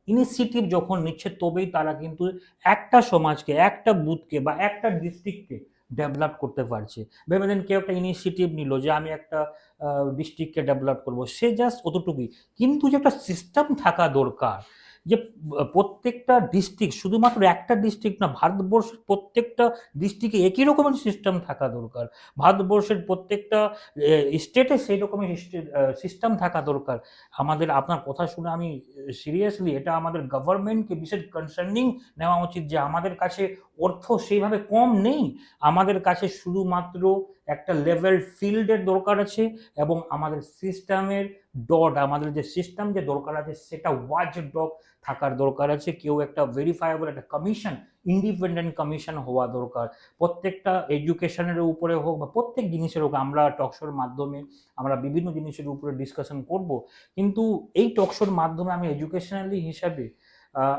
ইনিশিয়েটিভ যখন নিচ্ছে তবেই তারা কিন্তু একটা সমাজকে, একটা বুথকে বা একটা ডিস্ট্রিক্টকে ডেভেলপ করতে পারছে। ভেবে দেন কেউ একটা ইনিশিয়েটিভ নিল যে আমি একটা ডিস্ট্রিক্টকে ডেভেলপ করব, সে জাস্ট অতটুকুই। কিন্তু যে একটা সিস্টেম থাকা দরকার, যে প্রত্যেকটা ডিস্ট্রিক্ট, শুধুমাত্র একটা ডিস্ট্রিক্ট না, ভারতবর্ষের প্রত্যেকটা ডিস্ট্রিক্টে একই রকমের সিস্টেম থাকা দরকার। ভারতবর্ষের প্রত্যেকটা স্টেটে সেই রকমের সিস্টেম থাকা দরকার। আপনার কথা শুনে আমি সিরিয়াসলি, এটা আমাদের গভর্নমেন্টকে বিশেষ কনসার্নিং নেওয়া উচিত, যে আমাদের কাছে অর্থ সেইভাবে কম নেই, আমাদের কাছে শুধুমাত্র একটা লেভেল ফিল্ডের দরকার আছে, এবং আমাদের সিস্টেমের আমাদের যে সিস্টেম যে দরকার আছে সেটা ওয়াচ ডগ থাকার দরকার আছে। কেউ একটা ভেরিফায়েবল একটা কমিশন, ইন্ডিপেন্ডেন্ট কমিশন হওয়া দরকার, প্রত্যেকটা এডুকেশনের উপরে হোক বা প্রত্যেক জিনিসের হোক। আমরা টকশোর মাধ্যমে আমরা বিভিন্ন জিনিসের উপরে ডিসকাশন করব, কিন্তু এই টকশোর মাধ্যমে আমি এডুকেশনালি হিসাবে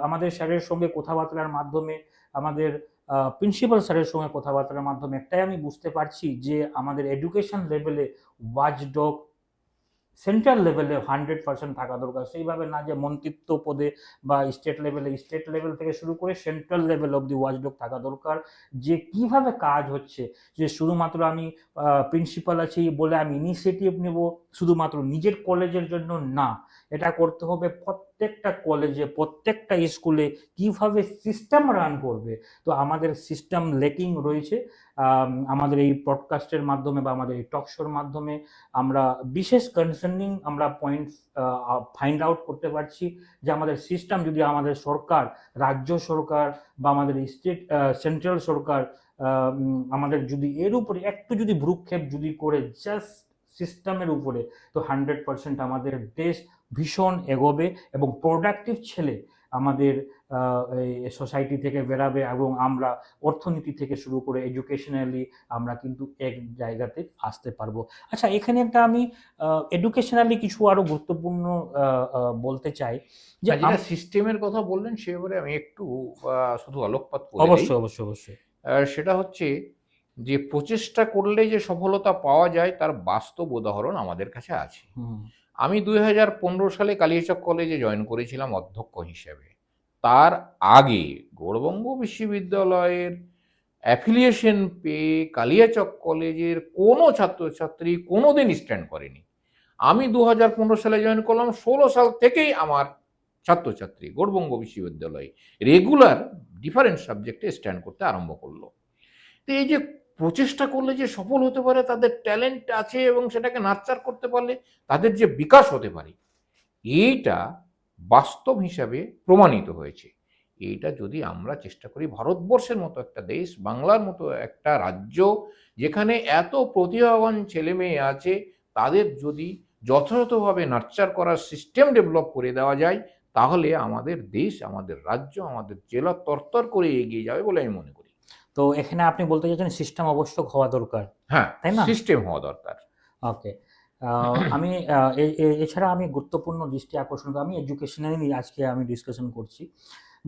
আমাদের স্যারের সঙ্গে কথাবার্তার মাধ্যমে, আমাদের প্রিন্সিপাল স্যারের সঙ্গে কথাবার্তার মাধ্যমে একটাই আমি বুঝতে পারছি যে আমাদের এডুকেশন লেভেলে ওয়াচডগ সেন্ট্রাল লেভেলে 100% থাকা দরকার। সেইভাবে না যে মন্ত্রিত্ব পদে বা স্টেট লেভেল থেকে শুরু করে সেন্ট্রাল লেভেল অবধি ওয়াচডগ থাকা দরকার। যে কিভাবে কাজ হচ্ছে, যে শুধুমাত্র আমি প্রিন্সিপাল আছি বলে আমি ইনিশিয়েটিভ নেব শুধুমাত্র নিজের কলেজের জন্য না, এটা করতে হবে প্রত্যেকটা কলেজে, প্রত্যেকটা স্কুলে কিভাবে সিস্টেম রান করবে। তো আমাদের সিস্টেম লেকিং রয়েছে। আমাদের এই পডকাস্টের মাধ্যমে বা আমাদের এই টক শোর মাধ্যমে আমরা বিশেষ কনসার্নিং আমরা পয়েন্টস ফাইন্ড আউট করতে পারছি যে আমাদের সিস্টেম যদি আমাদের সরকার, রাজ্য সরকার বা আমাদের স্টেট সেন্ট্রাল সরকার আমাদের যদি এর উপরে একটু যদি ভ্রুক্ষেপ যদি করে জাস্ট সিস্টেমের উপরে, তো 100% আমাদের দেশ ভীষণ এগোবে এবং প্রোডাক্টিভ ছেলে আমাদের এই সোসাইটি থেকে বেরাবে এবং আমরা অর্থনীতি থেকে শুরু করে এডুকেশনালি আমরা কিন্তু এক জায়গাতে আসতে পারবো। আচ্ছা, এখানে একটা আমি এডুকেশনালি কিছু আরো গুরুত্বপূর্ণ বলতে চাই যে আর যেটা সিস্টেমের কথা বললেন সে ব্যাপারে আমি একটু শুধু আলোকপাত করে দিই। অবশ্যই অবশ্যই অবশ্যই সেটা হচ্ছে যে প্রচেষ্টা করলে যে সফলতা পাওয়া যায় তার বাস্তব উদাহরণ আমাদের কাছে আছে। আমি 2015 সালে কালিয়াচক কলেজে জয়েন করেছিলাম অধ্যক্ষ হিসেবে। তার আগে গৌড়বঙ্গ বিশ্ববিদ্যালয়ের অ্যাফিলিয়েশন পেয়ে কালিয়াচক কলেজের কোনো ছাত্রছাত্রী কোনোদিন স্ট্যান্ড করেনি। আমি 2015 সালে জয়েন করলাম, 16 সাল থেকেই আমার ছাত্রছাত্রী গৌড়বঙ্গ বিশ্ববিদ্যালয়ে রেগুলার ডিফারেন্ট সাবজেক্টে স্ট্যান্ড করতে আরম্ভ করলো। তো এই যে প্রচেষ্টা করলে যে সফল হতে পারে, তাদের ট্যালেন্ট আছে এবং সেটাকে নার্চার করতে পারলে তাদের যে বিকাশ হতে পারে, এইটা বাস্তব হিসাবে প্রমাণিত হয়েছে। এইটা যদি আমরা চেষ্টা করি, ভারতবর্ষের মতো একটা দেশ, বাংলার মতো একটা রাজ্য যেখানে এত প্রতিভাবান ছেলে মেয়ে আছে, তাদের যদি যথাযথভাবে নার্চার করার সিস্টেম ডেভেলপ করে দেওয়া যায়, তাহলে আমাদের দেশ, আমাদের রাজ্য, আমাদের জেলা তরতর করে এগিয়ে যাবে বলে আমি মনে করি। তো এখানে আপনি বলতে চাইছেন সিস্টেম অবশ্যক হওয়া দরকার, হ্যাঁ, তাই না? সিস্টেম হওয়া দরকার। ওকে। আমি এছাড়া আমি গুরুত্বপূর্ণ দৃষ্টি আকর্ষণ করি, আমি এডুকেশনালি আজকে আমি ডিসকাশন করছি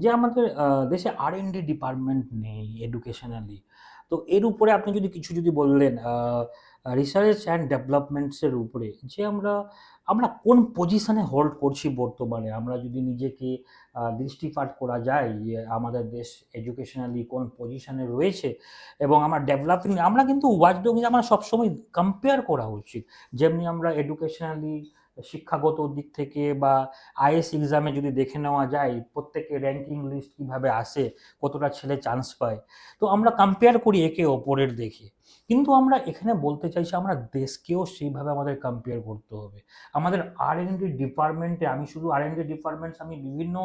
যে আমাদের দেশে R&D ডিপার্টমেন্ট নেই এডুকেশনালি। তো এর উপরে আপনি যদি কিছু যদি বললেন রিসার্চ অ্যান্ড ডেভেলপমেন্টসের উপরে, যে আমরা আমরা কোন পজিশনে হোল্ড করছি বর্তমানে, আমরা যদি নিজেকে দৃষ্টিপাত করা যায় যে আমাদের দেশ এডুকেশনালি কোন পজিশনে রয়েছে এবং আমরা ডেভেলপিং, আমরা কিন্তু ওয়াচডগ আমরা সবসময় কম্পেয়ার করা উচিত। যেমনি আমরা এডুকেশনালি শিক্ষাগত দিক থেকে বা আইএস এক্সামে যদি দেখে নেওয়া যায় প্রত্যেকের র্যাঙ্কিং লিস্ট কীভাবে আসে, কতটা ছেলে চান্স পায়, তো আমরা কম্পেয়ার করি একে অপরের দেখে। কিন্তু আমরা এখানে বলতে চাইছি আমরা দেশকেও সেইভাবে আমাদের কম্পেয়ার করতে হবে। আমাদের R&D ডিপার্টমেন্টে, আমি শুধু R&D ডিপার্টমেন্টস, আমি বিভিন্ন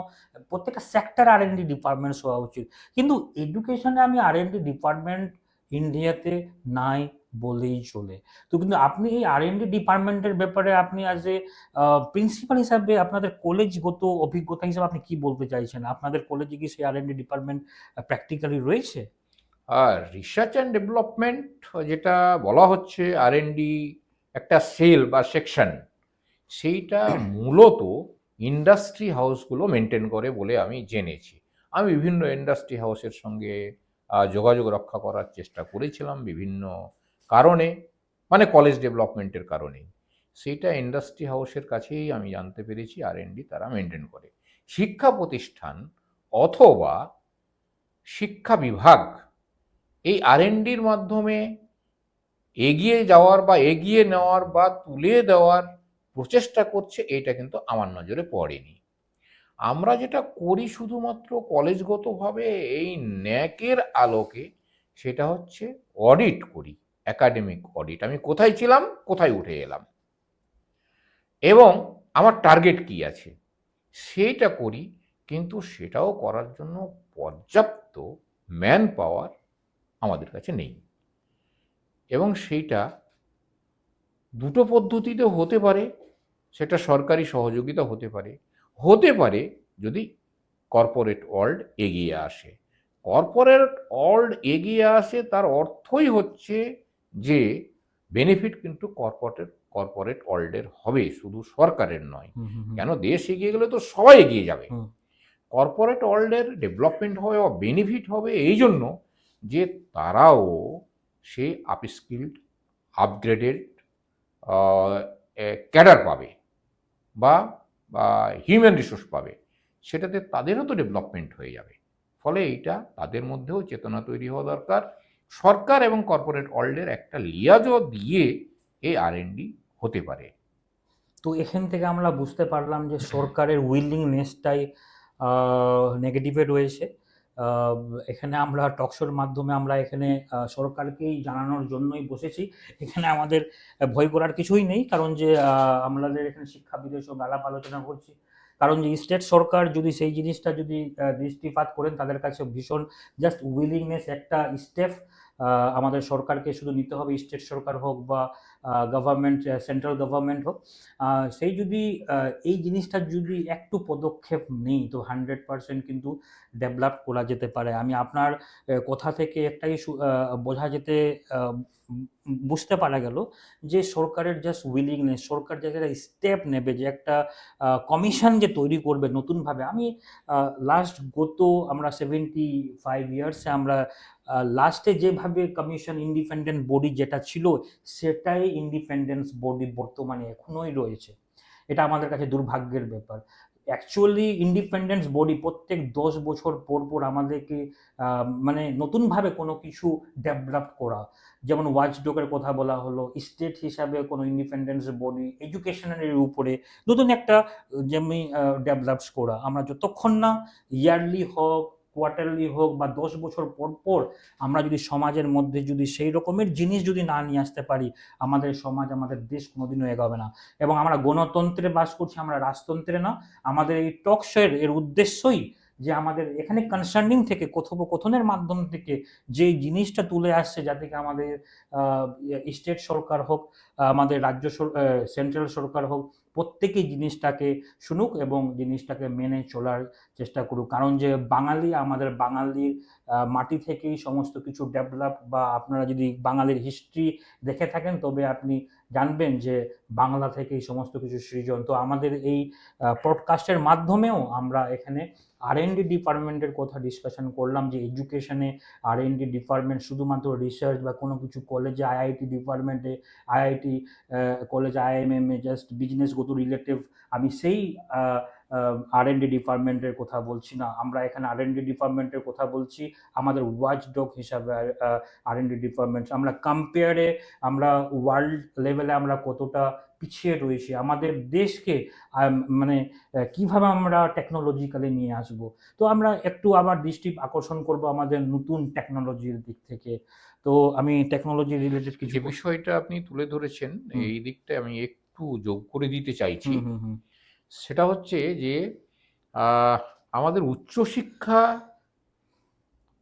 প্রত্যেকটা সেক্টর R&D ডিপার্টমেন্টস হওয়া উচিত, কিন্তু এডুকেশনে আমি R&D ডিপার্টমেন্ট ইন্ডিয়াতে নাই বলেই চলে। তো কিন্তু আপনি এই R&D ডিপার্টমেন্টের ব্যাপারে আপনি অ্যাজ এ প্রিন্সিপাল হিসাবে আপনাদের কলেজগত অভিজ্ঞতা হিসাবে আপনি কি বলতে চাইছেন? আপনাদের কলেজে কি সেই R&D ডিপার্টমেন্ট প্র্যাকটিক্যালি রয়েছে? আর রিসার্চ অ্যান্ড ডেভেলপমেন্ট যেটা বলা হচ্ছে R&D একটা সেল বা সেকশন, সেইটা মূলত ইন্ডাস্ট্রি হাউসগুলো মেনটেন করে বলে আমি জেনেছি। আমি বিভিন্ন ইন্ডাস্ট্রি হাউসের সঙ্গে যোগাযোগ রক্ষা করার চেষ্টা করেছিলাম বিভিন্ন কারণে, মানে কলেজ ডেভেলপমেন্টের কারণেই। সেইটা ইন্ডাস্ট্রি হাউসের কাছেই আমি জানতে পেরেছি R&D তারা মেনটেন করে। শিক্ষা প্রতিষ্ঠান অথবা শিক্ষা বিভাগ এই R&Dর মাধ্যমে এগিয়ে যাওয়ার বা এগিয়ে নেওয়ার বা তুলে দেওয়ার প্রচেষ্টা করছে, এটা কিন্তু আমার নজরে পড়েনি। আমরা যেটা করি শুধুমাত্র কলেজগতভাবে এই ন্যাকের আলোকে, সেটা হচ্ছে অডিট করি, একাডেমিক অডিট। আমি কোথায় ছিলাম, কোথায় উঠে এলাম এবং আমার টার্গেট কি আছে সেইটা করি, কিন্তু সেটাও করার জন্য পর্যাপ্ত ম্যান পাওয়ার আমাদের কাছে নেই। এবং সেইটা দুটো পদ্ধতিতে হতে পারে, সেটা সরকারি সহযোগিতা হতে পারে, হতে পারে যদি কর্পোরেট ওয়ার্ল্ড এগিয়ে আসে। কর্পোরেট ওয়ার্ল্ড এগিয়ে আসে তার অর্থই হচ্ছে যে বেনিফিট কিন্তু কর্পোরেট ওয়ার্ল্ডের হবে, শুধু সরকারের নয়। কেন, দেশ এগিয়ে গেলে তো সবাই এগিয়ে যাবে। কর্পোরেট ওয়ার্ল্ডের ডেভেলপমেন্ট হবে বা বেনিফিট হবে এই জন্য যে তারাও সে আপস্কিল্ড আপগ্রেডেড ক্যাডার পাবে বা হিউম্যান রিসোর্স পাবে, সেটাতে তাদেরও তো ডেভেলপমেন্ট হয়ে যাবে। ফলে এইটা তাদের মধ্যেও চেতনা তৈরি হওয়া দরকার। সরকার এবং কর্পোরেট ওয়ার্ল্ডের একটা লিয়াজও দিয়ে এই R&D হতে পারে। তো এখান থেকে আমরা বুঝতে পারলাম যে সরকারের উইলিংনেসটাই নেগেটিভে রয়েছে। আহ, এখানে আমরা টকশোর মাধ্যমে আমরা এখানে সরকারকেই জানানোর জন্যই বসেছি। এখানে আমাদের ভয় করার কিছুই নেই, কারণ যে আমাদের এখানে শিক্ষাবিদের সঙ্গে আলাপ আলোচনা করছি। কারণ যে স্টেট সরকার যদি সেই জিনিসটা যদি দৃষ্টিপাত করেন, তাদের কাছে ভীষণ জাস্ট উইলিংনেস একটা স্টেপ আমাদের সরকারকে শুধু নিতে হবে, স্টেট সরকার হোক বা গভর্নমেন্ট, সেন্ট্রাল গভর্নমেন্ট হোক। সেই যদি এই জিনিসটা যদি একটু পদক্ষেপ নেই, তো 100% কিন্তু ডেভেলপ করা যেতে পারে। আমি আপনার কথা থেকে একটাই বোঝা যেতে বুঝতে পারা গেল যে সরকারের জাস্ট উইলিংনেস, সরকার যে একটা স্টেপ নেবে, যে একটা কমিশন যে তৈরি করবে নতুনভাবে। আমি গত আমরা 75 ইয়ার্সে আমরা লাস্টে যেভাবে কমিশন ইন্ডিপেন্ডেন্ট বডি যেটা ছিল, সেটাই ইন্ডিপেন্ডেন্স বডি বর্তমানে এখনোই রয়েছে। এটা আমাদের কাছে দুর্ভাগ্যের ব্যাপার। অ্যাকচুয়ালি ইন্ডিপেন্ডেন্স বডি প্রত্যেক 10 বছর পর পর আমাদেরকে মানে নতুনভাবে কোনো কিছু ডেভেলপ করা, যেমন ওয়াচডগের কথা বলা হলো, স্টেট হিসাবে কোনো ইন্ডিপেন্ডেন্স বডি এডুকেশনের উপরে নতুন একটা যেমনি ডেভেলপস করা। আমরা যতক্ষণ না ইয়ারলি হোক, কোয়ার্টারলি হোক বা 10 বছর পর পর আমরা যদি সমাজের মধ্যে যদি সেই রকমের জিনিস যদি না নিয়ে আসতে পারি, আমাদের সমাজ, আমাদের দেশ কোনোদিনও এগোবে না। এবং আমরা গণতন্ত্রে বাস করছি, আমরা রাজতন্ত্রে না। আমাদের এই টক শোয়ের এর উদ্দেশ্যই যে আমাদের এখানে কনসার্নিং থেকে, কথোপকথনের মাধ্যম থেকে যে জিনিসটা তুলে আসছে, যাতে কি আমাদের স্টেট সরকার হোক, আমাদের রাজ্য সেন্ট্রাল সরকার হোক, প্রত্যেকেই জিনিসটাকে শুনুক এবং জিনিসটাকে মেনে চলার চেষ্টা করুক। কারণ যে বাঙালি, আমাদের বাঙালির মাটি থেকেই সমস্ত কিছু ডেভেলপ। বা আপনারা যদি বাঙালির হিস্ট্রি দেখে থাকেন, তবে আপনি জানবেন যে বাংলা থেকেই সমস্ত কিছু সৃজন। তো আমাদের এই পডকাস্টের মাধ্যমেও আমরা এখানে R&D ডিপার্টমেন্টের কথা ডিসকাশন করলাম, যে এডুকেশনে R&D ডিপার্টমেন্ট শুধুমাত্র রিসার্চ বা কোনো কিছু কলেজে, আইআইটি ডিপার্টমেন্টে, আইআইটি কলেজ, IIMM এ জাস্ট বিজনেসগত রিলেটিভ, আমি সেই R&D ডিপার্টমেন্টের কথা বলছি না। আমরা এখানে R&D ডিপার্টমেন্টের কথা বলছি আমাদের ওয়াচডগ হিসাবে। R&D ডিপার্টমেন্ট আমরা কম্পেয়ারে, আমরা ওয়ার্ল্ড লেভেলে আমরা কতটা পিছিয়ে রয়েছি, আমাদের দেশকে মানে কিভাবে আমরা টেকনোলজিক্যালি নিয়ে আসব। তো আমরা একটু আবার দৃষ্টি আকর্ষণ করব আমাদের নতুন টেকনোলজির দিক থেকে। তো আমি টেকনোলজি রিলেটেড কিছু যে বিষয়টা আপনি তুলে ধরেছেন, এই দিকটা আমি একটু যোগ করে দিতে চাইছি। সেটা হচ্ছে যে আমাদের উচ্চশিক্ষা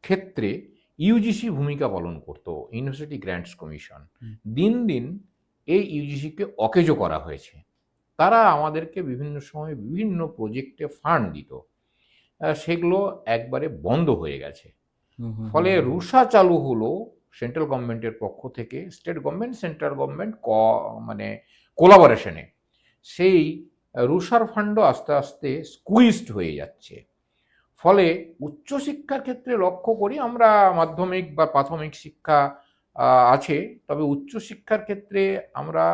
ক্ষেত্রে ইউজিসি ভূমিকা পালন করতো, ইউনিভার্সিটি গ্র্যান্টস কমিশন। দিন দিন এই ইউজিসিকে অকেজো করা হয়েছে। তারা আমাদেরকে বিভিন্ন সময় বিভিন্ন প্রজেক্টে ফান্ড দিত, সেগুলো একবারে বন্ধ হয়ে গেছে। ফলে রুষা চালু হলো সেন্ট্রাল গভর্নমেন্টের পক্ষ থেকে, স্টেট গভর্নমেন্ট সেন্ট্রাল গভর্নমেন্ট মানে কোলাবোরেশনে। সেই রুষার ফান্ডও আস্তে আস্তে স্কুইজড হয়ে যাচ্ছে। ফলে উচ্চশিক্ষার ক্ষেত্রে লক্ষ্য করি আমরা, মাধ্যমিক বা প্রাথমিক শিক্ষা আছে, তবে উচ্চশিক্ষার ক্ষেত্রে আমরা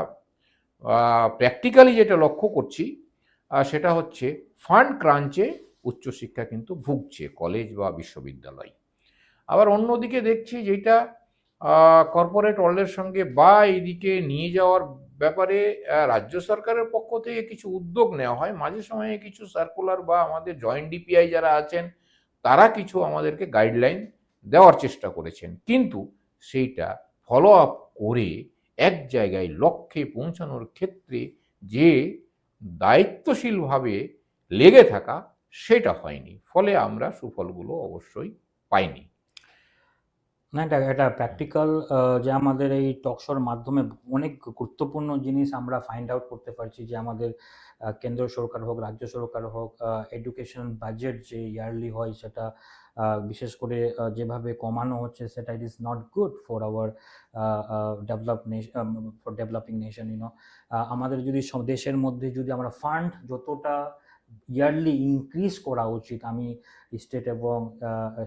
প্র্যাকটিক্যালি যেটা লক্ষ্য করছি সেটা হচ্ছে ফান্ড ক্রাঞ্চে উচ্চশিক্ষা কিন্তু ভুগছে, কলেজ বা বিশ্ববিদ্যালয়। আবার অন্যদিকে দেখছি যেটা কর্পোরেট ওয়ার্ল্ডের সঙ্গে বা এইদিকে নিয়ে যাওয়ার ব্যাপারে রাজ্য সরকারের পক্ষ থেকে কিছু উদ্যোগ নেওয়া হয়। মাঝে সময়ে কিছু সার্কুলার বা আমাদের জয়েন্ট ডিপিআই যারা আছেন তারা কিছু আমাদেরকে গাইডলাইন দেওয়ার চেষ্টা করেছেন, কিন্তু সেইটা ফলো আপ করে এক জায়গায় লক্ষ্যে পৌঁছানোর ক্ষেত্রে যে দায়িত্বশীলভাবে লেগে থাকা, সেটা হয়নি। ফলে আমরা সুফলগুলো অবশ্যই পাইনি। না, এটা প্র্যাকটিক্যাল, যে আমাদের এই টকশোর মাধ্যমে অনেক গুরুত্বপূর্ণ জিনিস আমরা ফাইন্ড আউট করতে পারছি, যে আমাদের কেন্দ্র সরকার হোক, রাজ্য সরকার হোক, এডুকেশন বাজেট যে ইয়ারলি হয়, সেটা বিশেষ করে যেভাবে কমানো হচ্ছে, সেটা it is not good for our for developing nation. আমাদের যদি দেশের মধ্যে যদি আমরা ফান্ড যতটা ইয়ারলি ইনক্রিজ করা উচিত। আমি স্টেট এবং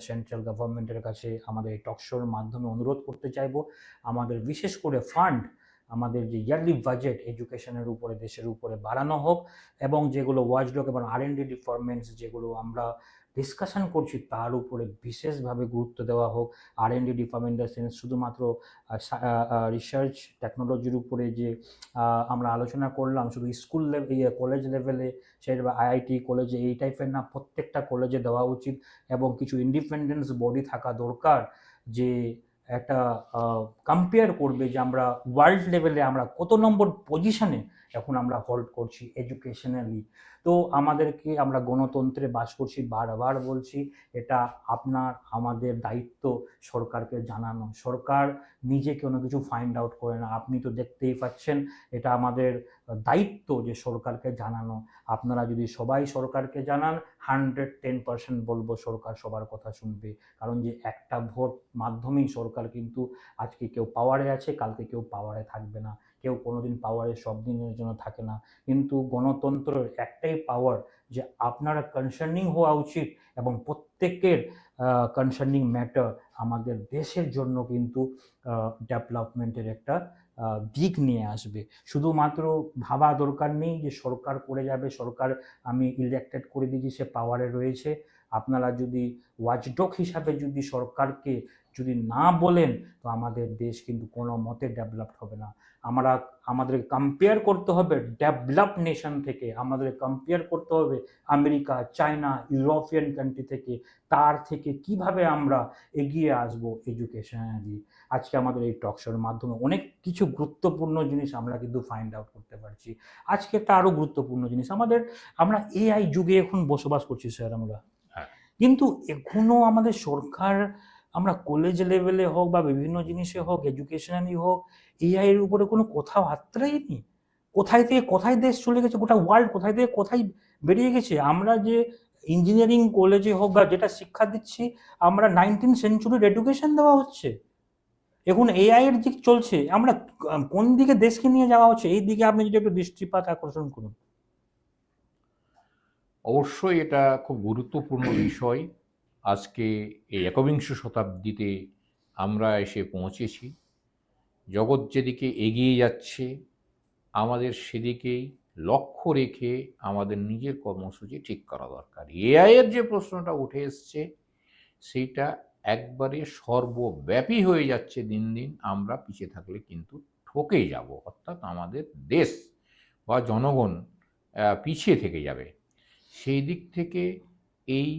সেন্ট্রাল গভর্নমেন্টের কাছে আমাদের এই টকশোর মাধ্যমে অনুরোধ করতে চাইব, আমাদের বিশেষ করে ফান্ড, আমাদের যে ইয়ারলি বাজেট এডুকেশনের উপরে, দেশের উপরে বাড়ানো হোক, এবং যেগুলো ওয়াচডগ এবং R&D ডিপার্টমেন্টস যেগুলো আমরা ডিসকাশন করছি তার উপরে বিশেষভাবে গুরুত্ব দেওয়া হোক। R&D ডিপার্টমেন্টের সেন্স শুধুমাত্র রিসার্চ টেকনোলজির উপরে যে আমরা আলোচনা করলাম শুধু স্কুল লেভেল, কলেজ লেভেলে, সেটা বা IIT কলেজে এই টাইপের না, প্রত্যেকটা কলেজে দেওয়া উচিত। এবং কিছু ইন্ডিপেন্ডেন্স বডি থাকা দরকার যে একটা কম্পেয়ার করবে যে আমরা ওয়ার্ল্ড লেভেলে আমরা কত নম্বর পজিশনে এখন আমরা হোল্ড করছি এডুকেশনালি। তো আমাদেরকে, আমরা গণতন্ত্রে বাস করছি, বারবার বলছি, এটা আমাদের দায়িত্ব সরকারকে জানানো। সরকার নিজে কোনো কিছু ফাইন্ড আউট করে না, আপনি তো দেখতেই পাচ্ছেন। এটা আমাদের দায়িত্ব যে সরকারকে জানানো। আপনারা যদি সবাই সরকারকে জানান, 110% বলবো সরকার সবার কথা শুনবে। কারণ যে একটা ভোট মাধ্যমেই সরকার কিন্তু, আজকে কেউ পাওয়ারে আছে, কালকে কেউ পাওয়ারে থাকবে না, কেউ কোনোদিন পাওয়ারে সব দিনের জন্য থাকে না। কিন্তু গণতন্ত্রের একটাই পাওয়ার যে আপনারা কনসার্নিং হওয়া উচিত, এবং প্রত্যেকের কনসার্নিং ম্যাটার আমাদের দেশের জন্য কিন্তু ডেভেলপমেন্টের একটা দিক নিয়ে আসবে। শুধুমাত্র ভাবা দরকার নেই যে সরকার করে যাবে, সরকার আমি ইলেক্টেড করে দিয়েছি, সে পাওয়ারে রয়েছে। আপনারা যদি ওয়াচডগ হিসাবে যদি সরকারকে যদি না বলেন, তো আমাদের দেশ কিন্তু কোনো মতে ডেভেলপড হবে না। আমাদের কম্পেয়ার করতে হবে ডেভেলপড নেশন থেকে, আমাদের কম্পেয়ার করতে হবে আমেরিকা, চায়না, ইউরোপিয়ান কান্ট্রি থেকে। তার থেকে কিভাবে আমরা এগিয়ে আসবো এডুকেশনালি। আজকে আমাদের এই টকশোর মাধ্যমে অনেক কিছু গুরুত্বপূর্ণ জিনিস আমরা কিন্তু ফাইন্ড আউট করতে পারছি। আজকে একটা আরও গুরুত্বপূর্ণ জিনিস, আমরা AI যুগে এখন বসবাস করছি স্যার আমরা, হ্যাঁ। কিন্তু এখনো আমাদের সরকার, আমরা কলেজ লেভেলে হোক বা বিভিন্ন জিনিসে হোক, এডুকেশনালি হোক, AI এর উপরে কোনো কথাবার্তাই নেই। কোথায় থেকে কোথায় দেশ চলে গেছে, গোটা ওয়ার্ল্ড কোথায় থেকে কোথায় বেরিয়ে গেছে। আমরা যে ইঞ্জিনিয়ারিং কলেজে হোক বা যেটা শিক্ষা দিচ্ছি, আমরা 19th সেঞ্চুরির এডুকেশন দেওয়া হচ্ছে। এখন AI এর দিক চলছে, আমরা কোন দিকে দেশকে নিয়ে যাওয়া হচ্ছে, এই দিকে আপনি যদি একটু দৃষ্টিপাত আকর্ষণ করুন। অবশ্যই এটা খুব গুরুত্বপূর্ণ বিষয়। আজকে এই একবিংশ শতাব্দীতে আমরা এসে পৌঁছেছি। জগৎ যেদিকে এগিয়ে যাচ্ছে, আমাদের সেদিকেই লক্ষ্য রেখে আমাদের নিজের কর্মসূচি ঠিক করা দরকার। AI এর যে প্রশ্নটা উঠে এসছে, সেইটা একবারে সর্বব্যাপী হয়ে যাচ্ছে দিন দিন। আমরা পিছিয়ে থাকলে কিন্তু ঠকে যাব, অর্থাৎ আমাদের দেশ বা জনগণ পিছিয়ে থেকে যাবে। সেই দিক থেকে এই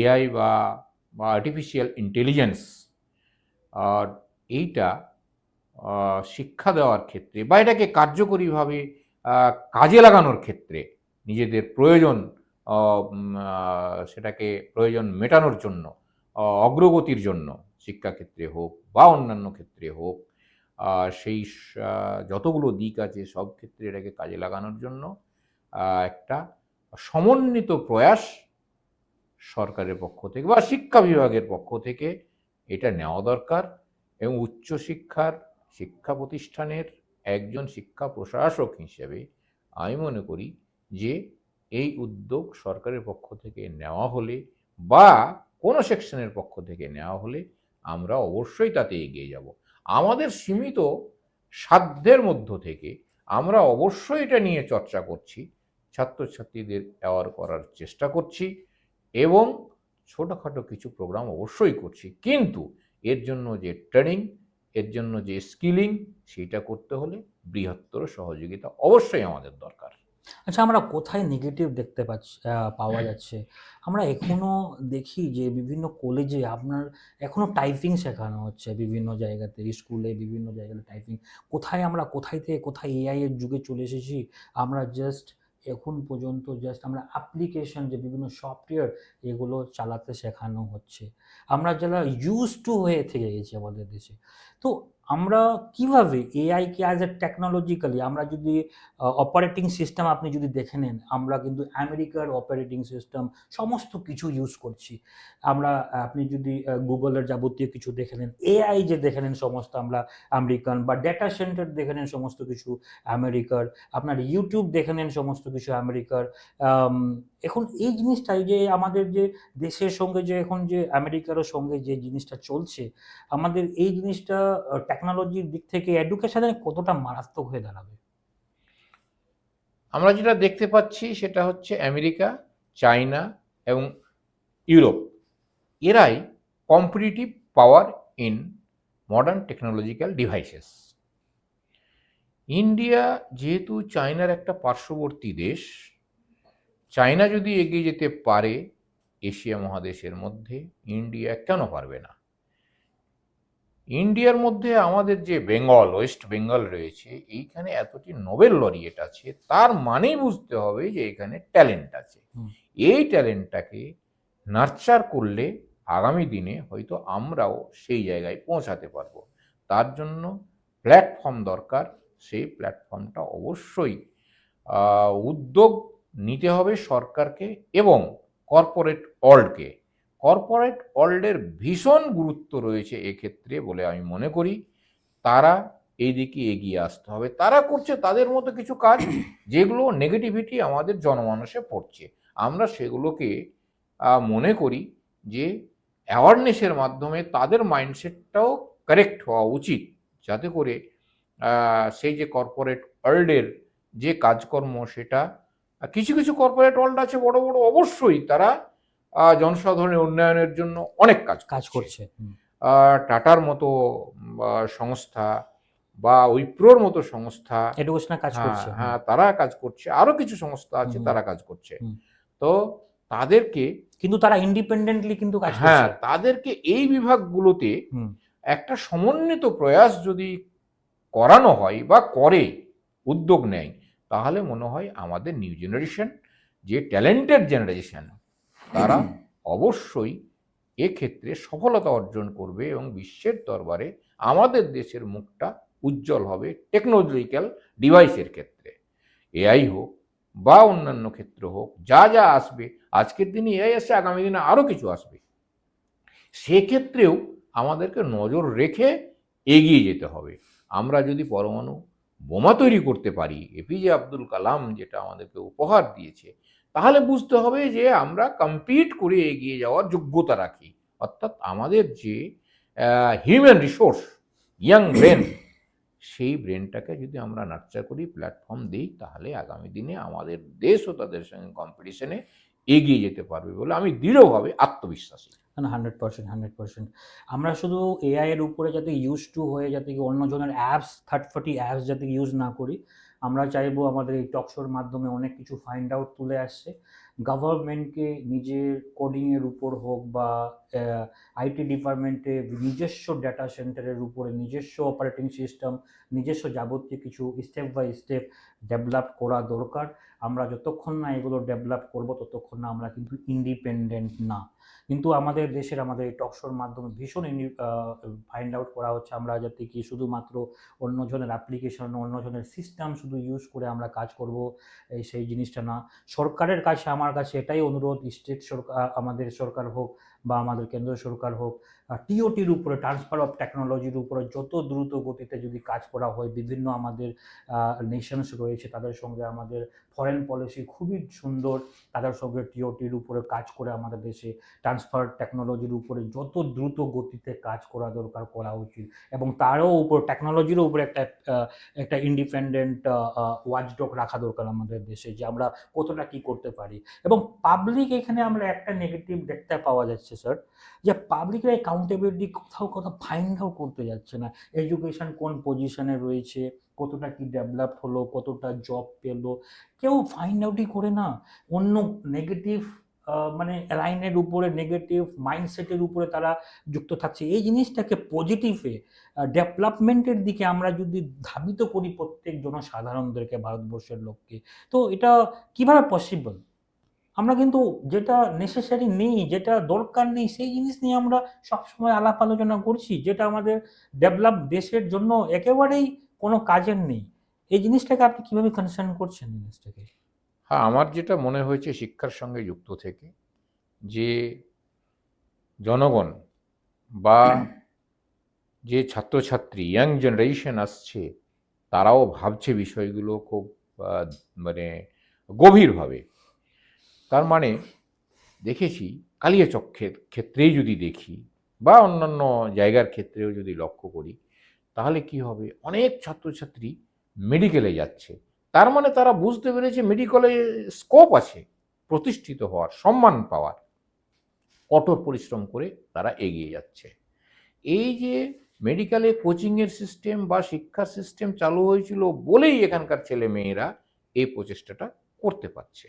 AI বা আর্টিফিশিয়াল ইন্টেলিজেন্স এইটা শিক্ষা দেওয়ার ক্ষেত্রে বা এটাকে কার্যকরীভাবে কাজে লাগানোর ক্ষেত্রে নিজেদের প্রয়োজন, সেটাকে প্রয়োজন মেটানোর জন্য, অগ্রগতির জন্য, শিক্ষাক্ষেত্রে হোক বা অন্যান্য ক্ষেত্রে হোক, সেই যতগুলো দিক আছে সব ক্ষেত্রে এটাকে কাজে লাগানোর জন্য একটা সমন্বিত প্রয়াস সরকারের পক্ষ থেকে বা শিক্ষা বিভাগের পক্ষ থেকে এটা নেওয়া দরকার। এবং উচ্চশিক্ষার শিক্ষা প্রতিষ্ঠানের একজন শিক্ষা প্রশাসক হিসেবে আমি মনে করি যে এই উদ্যোগ সরকারের পক্ষ থেকে নেওয়া হলে বা কোনো সেকশনের পক্ষ থেকে নেওয়া হলে আমরা অবশ্যই তাতে এগিয়ে যাব। আমাদের সীমিত সাধ্যের মধ্য থেকে আমরা অবশ্যই এটা নিয়ে চর্চা করছি, ছাত্রছাত্রীদের অ্যাওয়ার করার চেষ্টা করছি এবং ছোটোখাটো কিছু প্রোগ্রাম অবশ্যই করছি। কিন্তু এর জন্য যে ট্রেনিং, এর জন্য যে স্কিলিং, সেটা করতে হলে বৃহত্তর সহযোগিতা অবশ্যই আমাদের দরকার। আচ্ছা, আমরা কোথায় নেগেটিভ দেখতে পাওয়া যাচ্ছে? আমরা এখনো দেখি যে বিভিন্ন কলেজে আপনার এখনো টাইপিং শেখানো হচ্ছে বিভিন্ন জায়গাতে, স্কুলে বিভিন্ন জায়গাতে টাইপিং। কোথায় থেকে কোথায় AI এর যুগে চলে এসেছি। আমরা এখন পর্যন্ত আমরা অ্যাপ্লিকেশন, যে বিভিন্ন সফটওয়্যার, এগুলো চালাতে শেখানো হচ্ছে। আমরা যারা ইউজড টু হয়ে থেকে গেছি আমাদের দেশে। তো আমরা কিভাবে এআইকে অ্যাজ এ টেকনোলজিক্যালি আমরা যদি অপারেটিং সিস্টেম আপনি যদি দেখে নেন, আমরা কিন্তু আমেরিকার অপারেটিং সিস্টেম সমস্ত কিছু ইউজ করছি। আমরা আপনি যদি গুগলের যাবতীয় কিছু দেখে নেন, এআই যে দেখে নেন সমস্ত আমরা আমেরিকান, বা ডেটা সেন্টার দেখে নেন সমস্ত কিছু আমেরিকার, আপনার ইউটিউব দেখে নেন সমস্ত কিছু আমেরিকার। আম, এখন এই জিনিসটাই যে আমাদের যে দেশের সঙ্গে যে এখন যে আমেরিকারও সঙ্গে যে জিনিসটা চলছে, আমাদের এই জিনিসটা টেকনোলজির দিক থেকে এডুকেশনে কতটা মারাত্মক হয়ে দাঁড়াবে? আমরা যেটা দেখতে পাচ্ছি সেটা হচ্ছে আমেরিকা, চায়না এবং ইউরোপ, এরাই competitive power in modern technological devices. India যেহেতু চায়নার একটা পার্শ্ববর্তী দেশ, চায়না যদি এগিয়ে যেতে পারে এশিয়া মহাদেশের মধ্যে, ইন্ডিয়া কেন পারবে না? ইন্ডিয়ার মধ্যে আমাদের যে বেঙ্গল, ওয়েস্ট বেঙ্গল রয়েছে, এইখানে এতটি নোবেল লরিয়েট আছে, তার মানেই বুঝতে হবে যে এখানে ট্যালেন্ট আছে। এই ট্যালেন্টটাকে নার্চার করলে আগামী দিনে হয়তো আমরাও সেই জায়গায় পৌঁছাতে পারবো। তার জন্য প্ল্যাটফর্ম দরকার। সেই প্ল্যাটফর্মটা অবশ্যই উদ্যোগ নিতে হবে সরকারকে এবং কর্পোরেট ওয়ার্ল্ডকে। কর্পোরেট ওয়ার্ল্ডের ভীষণ গুরুত্ব রয়েছে এক্ষেত্রে বলে আমি মনে করি। তারা এই দিকে এগিয়ে আসতে হবে। তারা করছে তাদের মতো কিছু কাজ, যেগুলো নেগেটিভিটি আমাদের জনমানসে পড়ছে। আমরা সেগুলোকে মনে করি যে অ্যাওয়ারনেসের মাধ্যমে তাদের মাইন্ডসেটটাও কারেক্ট হওয়া উচিত, যাতে করে সেই যে কর্পোরেট ওয়ার্ল্ডের যে কাজকর্ম, সেটা কিছু কিছু কর্পোরেট ওয়ার্ল্ড আছে বড় বড়, অবশ্যই তারা জনসাধারণের উন্নয়নের জন্য অনেক কাজ করছে। টাটার মতো সংস্থা বা উইপ্রোর মতো সংস্থা এডুকেশনাল কাজ করছে। হ্যাঁ, তারা কাজ করছে। আরো কিছু সংস্থা আছে তারা কাজ করছে। তো তাদেরকে কিন্তু তারা ইন্ডিপেন্ডেন্টলি কিন্তু কাজ করছে। হ্যাঁ, তাদেরকে এই বিভাগগুলোতে একটা সমন্বিত প্রয়াস যদি করানো হয় বা করে, উদ্যোগ নেয়, তাহলে মনে হয় আমাদের নিউ জেনারেশন, যে ট্যালেন্টেড জেনারেশন, তারা অবশ্যই এক্ষেত্রে সফলতা অর্জন করবে এবং বিশ্বের দরবারে আমাদের দেশের মুখটা উজ্জ্বল হবে টেকনোলজিক্যাল ডিভাইসের ক্ষেত্রে। এআই হোক বা অন্যান্য ক্ষেত্র হোক, যা যা আসবে, আজকের দিনে এআই আসছে, আগামী দিনে আরও কিছু আসবে, সেক্ষেত্রেও আমাদেরকে নজর রেখে এগিয়ে যেতে হবে। আমরা যদি পরমাণু বোমা তৈরি করতে পারি, এপিজে আব্দুল কালাম যেটা আমাদেরকে উপহার দিয়েছে, তাহলে বুঝতে হবে যে আমরা কম্পিট করে এগিয়ে যাওয়ার যোগ্যতা রাখি। অর্থাৎ আমাদের যে হিউম্যান রিসোর্স, ইয়াং ব্রেন, সেই ব্রেনটাকে যদি আমরা নার্চার করি, প্ল্যাটফর্ম দিই, তাহলে আগামী দিনে আমাদের দেশও তাদের সঙ্গে কম্পিটিশনে এগিয়ে যেতে পারবে বলে আমি দৃঢ়ভাবে আত্মবিশ্বাসী। না, 100%। আমরা শুধু এআই এর উপরে যাতে ইউজ টু হয়ে যাতে কি অন্য জনের অ্যাপস, থার্ড পার্টি অ্যাপস যাতে ইউজ না করি, আমরা চাইবো আমাদের এই টকশোর মাধ্যমে অনেক কিছু ফাইন্ড আউট তুলে আসছে। গভর্নমেন্টকে নিজের কোডিংয়ের উপর হোক বা আইটি ডিপার্টমেন্টে নিজস্ব ডেটা সেন্টারের উপরে নিজস্ব অপারেটিং সিস্টেম, নিজস্ব যাবতীয় কিছু স্টেপ বাই স্টেপ ডেভেলপ করা দরকার। আমরা যতক্ষণ না এগুলো ডেভেলপ করবো ততক্ষণ না আমরা কিন্তু ইন্ডিপেন্ডেন্ট না। কিন্তু আমাদের দেশের আমাদের এই টকশোর মাধ্যমে ভীষণ ফাইন্ড আউট করা হচ্ছে আমরা যাতে কি শুধুমাত্র অন্যজনের অ্যাপ্লিকেশন, অন্যজনের সিস্টেম শুধু ইউজ করে আমরা কাজ করব, সেই জিনিসটা না। সরকারের কাছে আমার কাছে এটাই অনুরোধ, স্টেট সরকার, আমাদের সরকার হোক বা আমাদের কেন্দ্র সরকার হোক, টিওটির উপরে, ট্রান্সফার অফ টেকনোলজির উপরে যত দ্রুত গতিতে যদি কাজ করা হয়, বিভিন্ন আমাদের নেশনস রয়েছে তাদের সঙ্গে আমাদের ফরেন পলিসি খুবই সুন্দর, তাদের সঙ্গে টিওটির উপরে কাজ করে আমাদের দেশে ট্রান্সফার টেকনোলজির উপরে যত দ্রুত গতিতে কাজ করা দরকার করা উচিত। এবং তারও উপর টেকনোলজিরও উপরে একটা ইন্ডিপেন্ডেন্ট ওয়াচডগ রাখা দরকার আমাদের দেশে, যে আমরা কতটা কি করতে পারি। এবং পাবলিক, এখানে আমরা একটা নেগেটিভ দেখতে পাওয়া যাচ্ছে স্যার, যে পাবলিকের অ্যাকাউন্টেবিলিটি কোথাও ফাইন্ড আউট করতে যাচ্ছে না। এডুকেশন কোন পজিশনে রয়েছে, কতটা কি ডেভেলপ হলো, কতটা জব পেলো, কেউ ফাইন্ড আউটই করে না। অন্য নেগেটিভ মানে লাইনের উপরে, নেগেটিভ মাইন্ডসেটের উপরে তারা যুক্ত থাকছে। এই জিনিসটাকে পজিটিভে ডেভেলপমেন্টের দিকে আমরা যদি ধাবিত করি প্রত্যেক জনসাধারণদেরকে, ভারতবর্ষের লোককে, তো এটা কিভাবে পসিবল? আমরা কিন্তু যেটা নেসেসারি নেই, যেটা দরকার নেই, সেই জিনিস নিয়ে আমরা সবসময় আলাপ আলোচনা করছি, যেটা আমাদের ডেভেলপ দেশের জন্য একেবারেই কোনো কাজের নেই। এই জিনিসটাকে আপনি কিভাবে কনসার্ন করছেন জিনিসটাকে? হ্যাঁ, আমার যেটা মনে হয়েছে শিক্ষার সঙ্গে যুক্ত থেকে, যে জনগণ বা যে ছাত্রছাত্রী ইয়াং জেনারেশন আসছে, তারাও ভাবছে বিষয়গুলো খুব আহ, মানে গভীরভাবে। তার মানে দেখেছি কালিয়াচক ক্ষেত্রেই যদি দেখি বা অন্যান্য জায়গার ক্ষেত্রেও যদি লক্ষ্য করি, তাহলে কি হবে, অনেক ছাত্রছাত্রী মেডিকেলে যাচ্ছে। তার মানে তারা বুঝতে পেরেছে মেডিকেলে স্কোপ আছে প্রতিষ্ঠিত হওয়ার, সম্মান পাওয়ার। কঠোর পরিশ্রম করে তারা এগিয়ে যাচ্ছে। এই যে মেডিকেলে কোচিংয়ের সিস্টেম বা শিক্ষার সিস্টেম চালু হয়েছিল বলেই এখানকার ছেলে মেয়েরা এই প্রচেষ্টাটা করতে পারছে।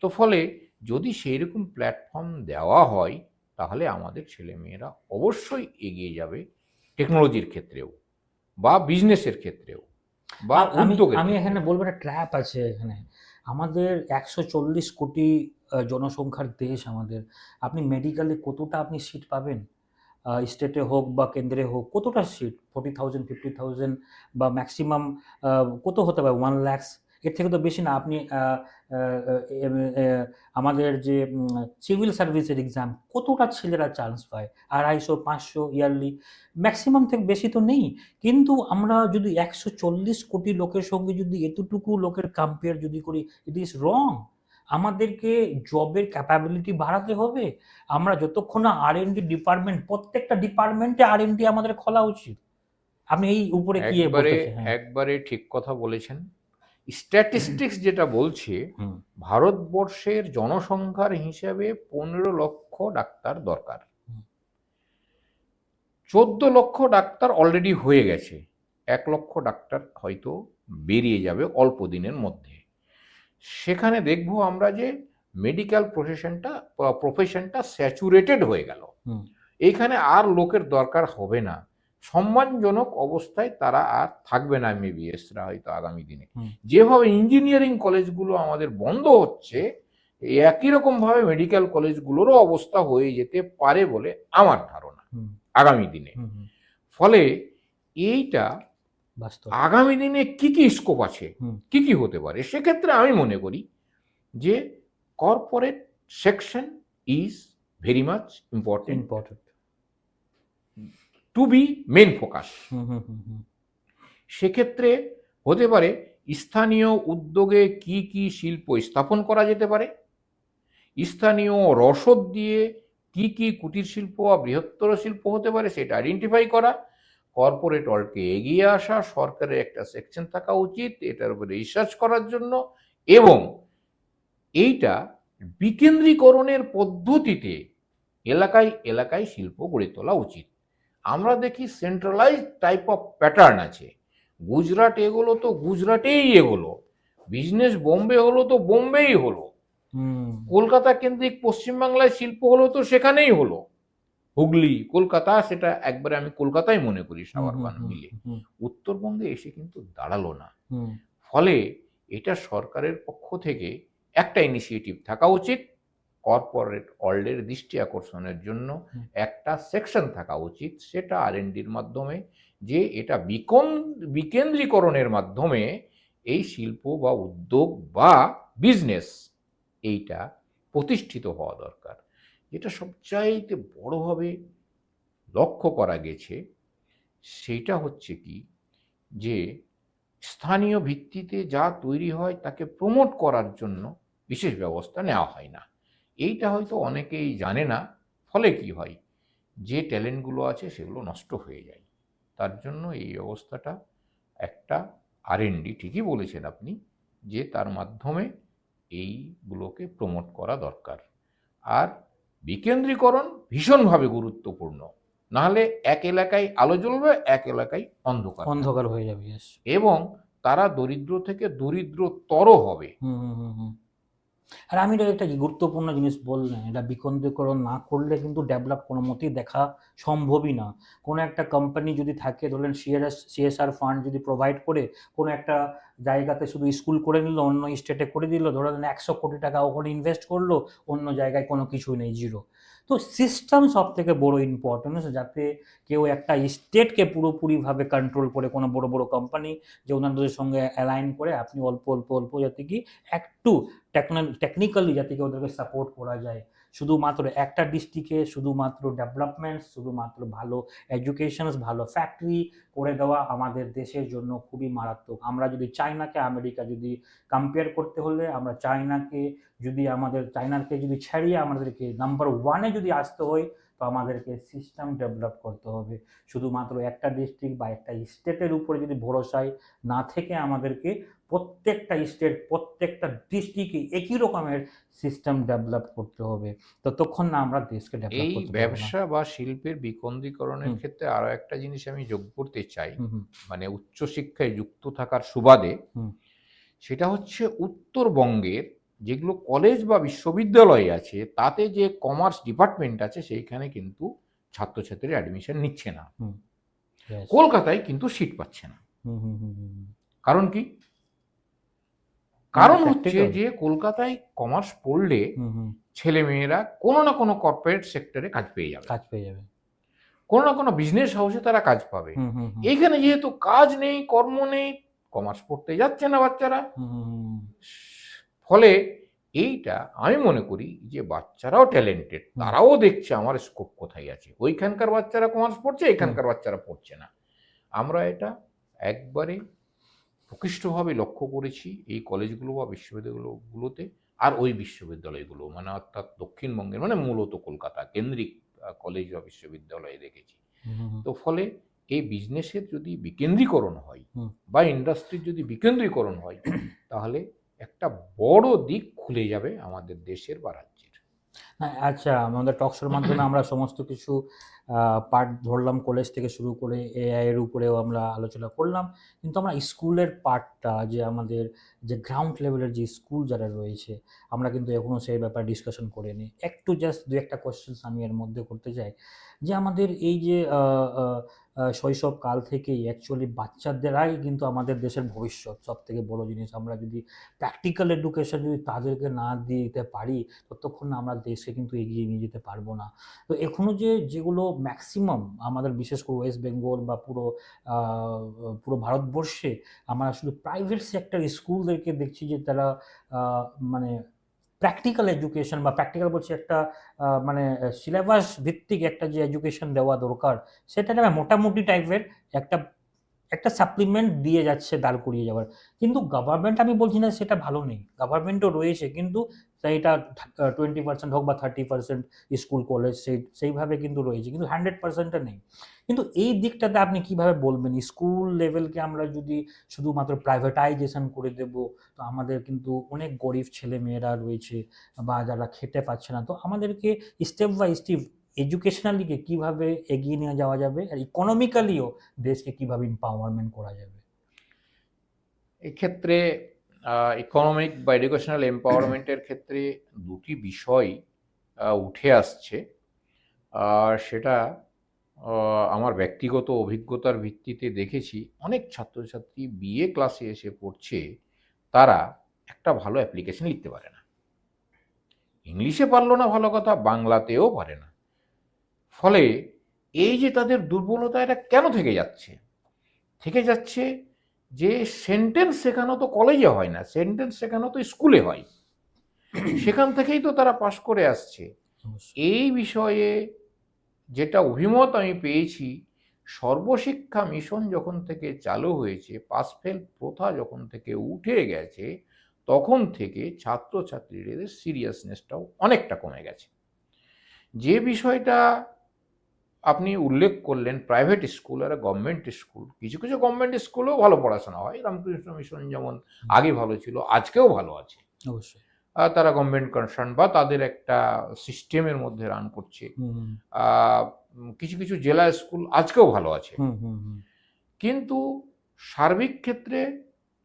তো ফলে যদি সেই রকম প্ল্যাটফর্ম দেওয়া হয়, তাহলে আমাদের ছেলেমেয়েরা অবশ্যই এগিয়ে যাবে টেকনোলজির ক্ষেত্রেও বা বিজনেসের ক্ষেত্রেও বা আমি উদ্যোগের আমি এখানে ক্ষেত্রেও। বলবো একটা ট্র্যাপ আছে এখানে। আমাদের ১৪০ কোটি জনসংখ্যার দেশ আমাদের। আপনি মেডিকেলে কতটা আপনি সিট পাবেন? স্টেটে হোক বা কেন্দ্রে হোক, কতটা সিট? 40,000, 50,000 বা ম্যাক্সিমাম কত হতে পারে? 1 লাখ, এর থেকে তো বেশি না। আপনি আ আ এম এ আমাদের যে সিভিল সার্ভিসের এক্সাম, কতটা ছেলেরা চান্স পায়? ২৫০, ৫০০ ইয়ারলি, ম্যাক্সিমাম থেকে বেশি তো নেই। কিন্তু আমরা যদি ১৪০ কোটি লোকের সঙ্গে যদি এতটুকু লোকের কম্পেয়ার যদি করি, ইট ইজ রং। আমাদেরকে জবের ক্যাপাবিলিটি বাড়াতে হবে। আমরা যতক্ষণ না আর&ডি ডিপার্টমেন্ট, প্রত্যেকটা ডিপার্টমেন্টে আর&ডি আমাদের খোলা উচিত। আপনি এই উপরে কি একবারে বলতে চান? হ্যাঁ। একবারে ঠিক কথা বলেছেন। স্ট্যাটিস্টিক্স যেটা বলছে, হুম, ভারতবর্ষের জনসংখ্যার হিসাবে 15 লক্ষ ডাক্তার দরকার। হুম, 14 লক্ষ ডাক্তার অলরেডি হয়ে গেছে। 1 লক্ষ ডাক্তার হয়তো বেরিয়ে যাবে অল্প দিনের মধ্যে। সেখানে দেখব আমরা যে মেডিকেল প্রফেশনটা স্যাচুরেটেড হয়ে গেল। হুম, এইখানে আর লোকের দরকার হবে না। সম্মানজনক অবস্থায় তারা আর থাকবে না এমবিবিএসরা হয়তো আগামী দিনে। হুম, যেভাবে ইঞ্জিনিয়ারিং কলেজগুলো আমাদের বন্ধ হচ্ছে, এই একই রকমভাবে মেডিকেল কলেজগুলোরও অবস্থা হয়ে যেতে পারে বলে আমার ধারণা হুম, আগামী দিনে। হুম, হুম, ফলে এইটা বাস্তব। আগামী দিনে কি কি স্কোপ আছে, হুম, কি কি হতে পারে, সেক্ষেত্রে আমি মনে করি যে corporate section is very much important important. To be main focus. Hmm, hmm, hmm, hmm, সেক্ষেত্রে হতে পারে স্থানীয় উদ্যোগে কি কি শিল্প স্থাপন করা যেতে পারে, স্থানীয় রসদ দিয়ে কি কি কুটির শিল্প বা বৃহত্তর শিল্প হতে পারে সেটা আইডেন্টিফাই করা, কর্পোরেট ওয়ার্ল্ডকে এগিয়ে আসা, সরকারের একটা সেকশন থাকা উচিত এটার উপরে রিসার্চ করার জন্য, এবং এইটা বিকেন্দ্রীকরণের পদ্ধতিতে এলাকায় এলাকায় শিল্প গড়ে তোলা উচিত। আমরা দেখি সেন্ট্রালাইজ টাইপ অফ প্যাটার্ন আছে। গুজরাট এগোলো তো গুজরাটেই এগোলো, বিজনেস বোম্বে হলো তো বোম্বেই হলো, হুম, কলকাতা কেন্দ্রিক পশ্চিমবাংলায় শিল্প হলো তো সেখানেই হলো। হুগলি কলকাতা সেটা একবারে আমি কলকাতাই মনে করি হুম, সবার হুম, বান হুম, মিলে। হুম, উত্তরবঙ্গে এসে কিন্তু দাঁড়ালো না। হুম, ফলে এটা সরকারের পক্ষ থেকে একটা ইনিশিয়েটিভ থাকা উচিত, কর্পোরেট ওয়ার্ল্ডের দৃষ্টি আকর্ষণের জন্য হুম, একটা সেকশন থাকা উচিত, সেটা আর&ডির মাধ্যমে, যে এটা বিকেন্দ্রীকরণের মাধ্যমে এই শিল্প বা উদ্যোগ বা বিজনেস এইটা প্রতিষ্ঠিত হওয়া দরকার। যেটা সবচাইতে বড়ভাবে লক্ষ্য করা গেছে সেটা হচ্ছে কি, যে স্থানীয় ভিত্তিতে যা তৈরি হয় তাকে প্রমোট করার জন্য বিশেষ ব্যবস্থা নেওয়া হয় না। এইটা হয়তো অনেকেই জানে না। ফলে কি হয়, যে ট্যালেন্টগুলো আছে সেগুলো নষ্ট হয়ে যায়। তার জন্য এই ব্যবস্থাটা একটা আর&ডি, ঠিকই বলেছেন আপনি, যে তার মাধ্যমে এইগুলোকে প্রমোট করা দরকার। আর বিকেন্দ্রীকরণ ভীষণভাবে গুরুত্বপূর্ণ। নাহলে এক এলাকায় আলো জ্বলবে, এক এলাকায় অন্ধকার অন্ধকার থাকবে, হয়ে যাবে, ইয়েস। এবং তারা দরিদ্র থেকে দরিদ্রতর হবে। হুম, হুম, হুম, হুম। আর আমি এটা একটা গুরুত্বপূর্ণ জিনিস বললেন, এটা বিকেন্দ্রীকরণ না করলে কিন্তু ডেভেলপ কোনো মতেই দেখা সম্ভবই না। কোনো একটা কোম্পানি যদি থাকে, ধরলেন সিএসআর ফান্ড যদি প্রোভাইড করে কোনো একটা জায়গাতে শুধু স্কুল করে নিল, অন্য স্টেটে করে দিল, ধরেন 100 কোটি টাকা ওখানে ইনভেস্ট করলো, অন্য জায়গায় কোনো কিছুই নেই, জিরো। তো সিস্টেম সব থেকে বড় ইম্পর্টেন্স, যাতে কেউ একটা স্টেটকে পুরোপুরিভাবে কন্ট্রোল করে, কোনো বড় বড় কোম্পানি যে ওনাদের সঙ্গে অ্যালাইন করে আপনি অল্প অল্প অল্প যাতে কি একটু টেকনিক্যালি যাতে কি ওদেরকে সাপোর্ট করা যায়। শুধুমাত্র একটা ডিস্ট্রিক্টে শুধুমাত্র ডেভেলপমেন্ট, শুধুমাত্র ভালো এডুকেশন, ভালো ফ্যাক্টরি করে দেওয়া আমাদের দেশের জন্য খুবই মারাত্মক। আমরা যদি চায়নাকে আমেরিকা যদি কম্পেয়ার করতে হলে, আমরা চায়নাকে যদি ছাড়িয়ে আমাদেরকে নাম্বার ওয়ানে যদি আসতে হয়, তো আমাদেরকে সিস্টেম ডেভেলপ করতে হবে। শুধুমাত্র একটা ডিস্ট্রিক্ট বা একটা স্টেটের উপরে যদি ভরসায় না থেকে আমাদেরকে প্রত্যেকটা স্টেট, প্রত্যেকটা ডিস্ট্রিক্টে একই রকমের সিস্টেম ডেভেলপ করতে হবে। ততক্ষণ না আমরা দেশকে ডেভেলপ এই করতে পারবো না। ব্যবসা বা শিল্পের বিকেন্দ্রীকরণের হুম। ক্ষেত্রে আরো একটা জিনিস আমি যোগ করতে চাই, হুম হুম মানে উচ্চশিক্ষায় যুক্ত থাকার সুবাদে, হুম সেটা হচ্ছে উত্তরবঙ্গের যেগুলো কলেজ বা বিশ্ববিদ্যালয় আছে তাতে যে কমার্স ডিপার্টমেন্ট আছে সেইখানে কিন্তু ছাত্রছাত্রীরা অ্যাডমিশন নিচ্ছে না। হুম yes. কলকাতায় কিন্তু সিট পাচ্ছে না। হুম হুম হুম হুম হুম। কারণ কি? না, কারণ হচ্ছে practical। যে কলকাতায় কমার্স পড়লে হুম হুম ছেলেমেয়েরা কোনো না কোনো কর্পোরেট সেক্টরে কাজ পেয়ে যাবে, কাজ পেয়ে যাবে। কোনো না কোনো বিজনেস হাউসে তারা কাজ পাবে। হুম হুম হুম এইখানে যেহেতু কাজ নেই, কর্ম নেই, কমার্স পড়তে যাচ্ছে না বাচ্চারা। হুম হুম হুম ফলে এইটা আমি মনে করি যে বাচ্চারাও ট্যালেন্টেড, হুম তারাও দেখছে আমার স্কোপ কোথায় আছে। ওইখানকার বাচ্চারা কমার্স পড়ছে, হুম এখানকার বাচ্চারা পড়ছে না। আমরা এটা একবারে প্রকৃষ্টভাবে লক্ষ্য করেছি এই কলেজগুলো বা বিশ্ববিদ্যালয়গুলোতে। আর ওই বিশ্ববিদ্যালয়গুলো মানে অর্থাৎ দক্ষিণবঙ্গের মানে মূলত কলকাতা কেন্দ্রিক কলেজ বা বিশ্ববিদ্যালয়ে দেখেছি। হুম হুম তো ফলে এই বিজনেসের যদি বিকেন্দ্রীকরণ হয় হুম। বা ইন্ডাস্ট্রির যদি বিকেন্দ্রীকরণ হয়, তাহলে একটা বড় দিক খুলে যাবে আমাদের দেশের বা রাজ্যের। হ্যাঁ, আচ্ছা, আমাদের টকশোর মাধ্যমে আমরা সমস্ত কিছু পার্ট ধরলাম, কলেজ থেকে শুরু করে এআই এর উপরেও আমরা আলোচনা করলাম। কিন্তু আমরা স্কুলের পার্টটা, যে আমাদের যে গ্রাউন্ড লেভেলের যে স্কুল যারা রয়েছে, আমরা কিন্তু এখনো সেই ব্যাপারে ডিসকাশন করিনি। একটু জাস্ট ২-১টা কোয়েশ্চেনস আমি এর মধ্যে করতে চাই। যে আমাদের এই যে আ শৈশবকাল থেকেই অ্যাকচুয়ালি বাচ্চাদেরাই কিন্তু আমাদের দেশের ভবিষ্যৎ। সবথেকে বড় জিনিস, আমরা যদি প্র্যাকটিক্যাল এডুকেশন যদি তাদেরকে না দিতে পারি, ততক্ষণ না আমরা দেশকে কিন্তু এগিয়ে নিয়ে যেতে পারবো না। তো এখনো যেগুলো ম্যাক্সিমাম আমাদের, বিশেষ করে ওয়েস্ট বেঙ্গল বা পুরো ভারতবর্ষে আমরা শুধু প্রাইভেট সেক্টর স্কুলদেরকে দেখছি যে তারা আ মানে প্র্যাকটিক্যাল এডুকেশন, বা প্র্যাকটিক্যাল বলছি একটা মানে সিলেবাস ভিত্তিক একটা যে এডুকেশন দেওয়া দরকার, সেটা না মোটামুটি টাইপের একটা একটা সাপ্লিমেন্ট দিয়ে যাচ্ছে দাঁড় করিয়ে যাওয়ার। কিন্তু গভর্নমেন্ট, আমি বলছি না সেটা ভালো নেই। গভর্নমেন্টও রয়েছে, কিন্তু সেইটা 20% হোক বা 30% স্কুল, কলেজ সেইভাবে কিন্তু রয়েছে। কিন্তু 100% টা নেই। কিন্তু এই দিকটাতে আপনি কিভাবে বলবেন? স্কুল লেভেলকে আমরা যদি শুধুমাত্র প্রাইভেটাইজেশন করে দেব, তো আমাদের কিন্তু অনেক গরিব ছেলেমেয়েরা রয়েছে বা যারা খেতে পাচ্ছে না। তো আমাদেরকে স্টেপ বাই স্টেপ এডুকেশনালিকে কিভাবে এগিয়ে নিয়ে যাওয়া যাবে? আর ইকোনমিক্যালিও দেশকে কিভাবে এম্পাওয়ারমেন্ট করা যাবে? এক্ষেত্রে ইকোনমিক বা এডুকেশনাল এম্পাওয়ারমেন্টের ক্ষেত্রে দুটি বিষয় উঠে আসছে। আর সেটা আমার ব্যক্তিগত অভিজ্ঞতার ভিত্তিতে দেখেছি, অনেক ছাত্রছাত্রী বিএ ক্লাসে এসে পড়ছে, তারা একটা ভালো অ্যাপ্লিকেশন লিখতে পারে না। ইংলিশে পারলো না ভালো কথা, বাংলাতেও পারে না। ফলে এই যে তাদের দুর্বলতা, এটা কেন থেকে যাচ্ছে? থেকে যাচ্ছে যে সেন্টেন্স শেখানো তো কলেজে হয় না, সেন্টেন্স শেখানো তো স্কুলে হয়। সেখান থেকেই তো তারা পাশ করে আসছে। অবশ্যই। এই বিষয়ে যেটা অভিমত আমি পেয়েছি, সর্বশিক্ষা মিশন যখন থেকে চালু হয়েছে, পাস ফেল প্রথা যখন থেকে উঠে গেছে, তখন থেকে ছাত্রছাত্রীদের সিরিয়াসনেসটাও অনেকটা কমে গেছে। যে বিষয়টা আপনি উল্লেখ করলেন, প্রাইভেট স্কুল আর গভর্নমেন্ট স্কুল, কিছু কিছু গভর্নমেন্ট স্কুলেও ভালো পড়াশোনা হয়। রামকৃষ্ণ মিশন যেমন আগে ভালো ছিল, আজকেও ভালো আছে। অবশ্যই। তারা গভর্নমেন্ট কনসার্ন বা তাদের একটা সিস্টেমের মধ্যে রান করছে। হুম, হুম। কিছু কিছু জেলা স্কুল আজকেও ভালো আছে। হুম, হুম, হুম। কিন্তু সার্বিক ক্ষেত্রে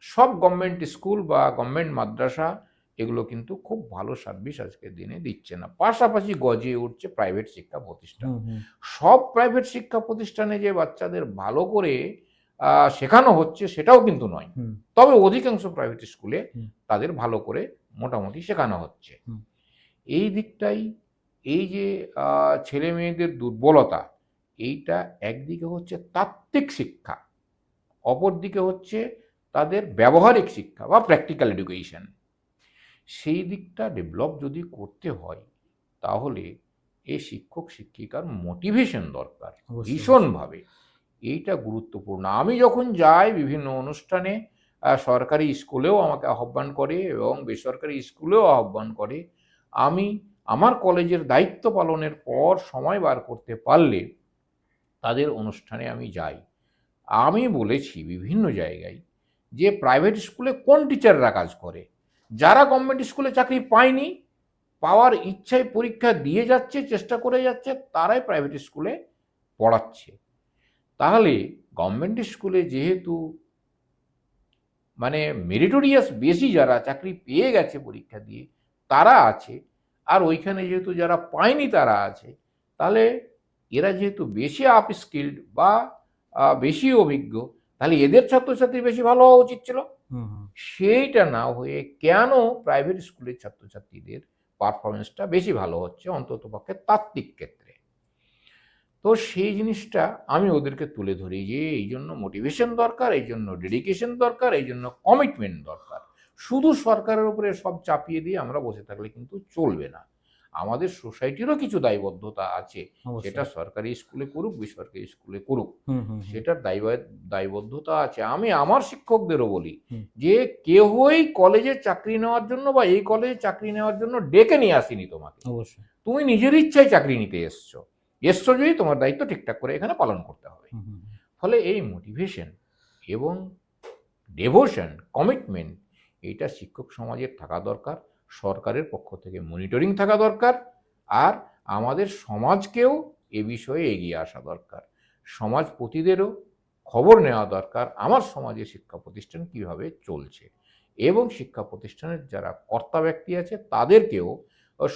সব গভর্নমেন্ট স্কুল বা গভর্নমেন্ট মাদ্রাসা এগুলো কিন্তু খুব ভালো সার্ভিস আজকের দিনে দিচ্ছে না। পাশাপাশি গজিয়ে উঠছে প্রাইভেট শিক্ষা প্রতিষ্ঠান। হুম হুম সব প্রাইভেট শিক্ষা প্রতিষ্ঠানে যে বাচ্চাদের ভালো করে শেখানো হচ্ছে সেটাও কিন্তু নয়। হুম তবে অধিকাংশ প্রাইভেট স্কুলে হুম তাদের ভালো করে মোটামুটি শেখানো হচ্ছে। হুম এই দিকটাই, এই যে ছেলে মেয়েদের দুর্বলতা, এইটা একদিকে হচ্ছে তাত্ত্বিক শিক্ষা, অপরদিকে হচ্ছে তাদের ব্যবহারিক শিক্ষা বা প্র্যাকটিক্যাল এডুকেশন। সেই দিকটা ডেভেলপ যদি করতে হয় তাহলে এই শিক্ষক শিক্ষিকার মোটিভেশন দরকার অবশ্যই অবশ্যই। ভীষণভাবে। এইটা গুরুত্বপূর্ণ। আমি যখন যাই বিভিন্ন অনুষ্ঠানে, সরকারি স্কুলেও আমাকে আহ্বান করে এবং বেসরকারি স্কুলেও আহ্বান করে, আমি আমার কলেজের দায়িত্ব পালনের পর সময় বার করতে পারলে তাদের অনুষ্ঠানে আমি যাই। আমি বলেছি বিভিন্ন জায়গায় যে প্রাইভেট স্কুলে কোন টিচাররা কাজ করে, যারা গভর্নমেন্ট স্কুলে চাকরি পায়নি, পাওয়ার ইচ্ছায় পরীক্ষা দিয়ে যাচ্ছে, চেষ্টা করে যাচ্ছে, তারাই প্রাইভেট স্কুলে পড়াচ্ছে। তাহলে গভর্নমেন্ট স্কুলে যেহেতু মানে মেরিটোরিয়াস বেশি যারা চাকরি পেয়ে গেছে পরীক্ষা দিয়ে তারা আছে, আর ওইখানে যেহেতু যারা পায়নি তারা আছে, তাহলে এরা যেহেতু বেশি আপ স্কিল্ড বা বেশি অভিজ্ঞ, তাহলে এদের ছাত্রছাত্রী বেশি ভালো হওয়া উচিত ছিল। হুম হুম সেইটা না হয়ে কেন প্রাইভেট স্কুলের ছাত্রছাত্রীদের পারফরমেন্সটা বেশি ভালো হচ্ছে, অন্তত পক্ষে তাত্ত্বিক ক্ষেত্রে। তো সেই জিনিসটা আমি ওদেরকে তুলে ধরি যে এই জন্য মোটিভেশন দরকার, এই জন্য ডেডিকেশন দরকার, এই জন্য কমিটমেন্ট দরকার। শুধু সরকারের উপরে সব চাপিয়ে দিয়ে আমরা বসে থাকলে কিন্তু চলবে না। আমাদের সোসাইটিরও কিছু দায়বদ্ধতা আছে, অবশ্যই। সেটা সরকারি স্কুলে করুক বেসরকারি স্কুলে করুক, হুম হুম হুম সেটার দায়বদ্ধতা আছে। আমি আমার শিক্ষকদেরও বলি হুম যে কেউই কলেজে চাকরি নেওয়ার জন্য বা এই কলেজে চাকরি নেওয়ার জন্য ডেকে নিয়ে আসিনি তোমাকে। অবশ্যই। তুমি নিজের ইচ্ছায় চাকরি নিতে এসছো, যদি তোমার দায়িত্ব ঠিকঠাক করে এখানে পালন করতে হবে। হুম হুম ফলে এই মোটিভেশন এবং ডেভোশন, কমিটমেন্ট, এইটা শিক্ষক সমাজের থাকা দরকার, সরকারের পক্ষ থেকে মনিটরিং থাকা দরকার, আর আমাদের সমাজকেও এ বিষয়ে এগিয়ে আসা দরকার। সমাজপতিদেরও খবর নেওয়া দরকার আমার সমাজে শিক্ষা প্রতিষ্ঠান কিভাবে চলছে, এবং শিক্ষা প্রতিষ্ঠানের যারা কর্তা ব্যক্তি আছে তাদেরকেও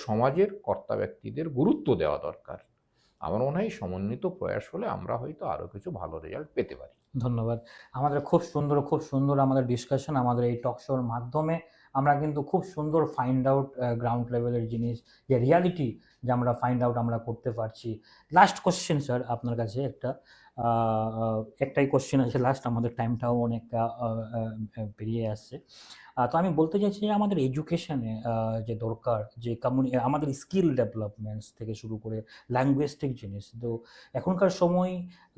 সমাজের কর্তা ব্যক্তিদের গুরুত্ব দেওয়া দরকার। আমার মনে হয় সমন্বিত প্রয়াস হলে আমরা হয়তো আরও কিছু ভালো রেজাল্ট পেতে পারি। ধন্যবাদ। আমাদের খুব সুন্দর আমাদের ডিসকাশন, আমাদের এই টক শোর মাধ্যমে আমরা কিন্তু খুব সুন্দর ফাইন্ড আউট গ্রাউন্ড লেভেলের জিনিস, যে রিয়ালিটি যে আমরা ফাইন্ড আউট আমরা করতে পারছি। লাস্ট কোশ্চেন স্যার আপনার কাছে একটা, একটাই কোশ্চেন আছে লাস্ট, আমাদের টাইমটাও অনেকটা পেরিয়ে আসছে। তো আমি বলতে চাইছি যে আমাদের এডুকেশনে যে দরকার, যে আমাদের স্কিল ডেভেলপমেন্টস থেকে শুরু করে ল্যাঙ্গুয়েস্টিক জিনিস, তো এখনকার সময়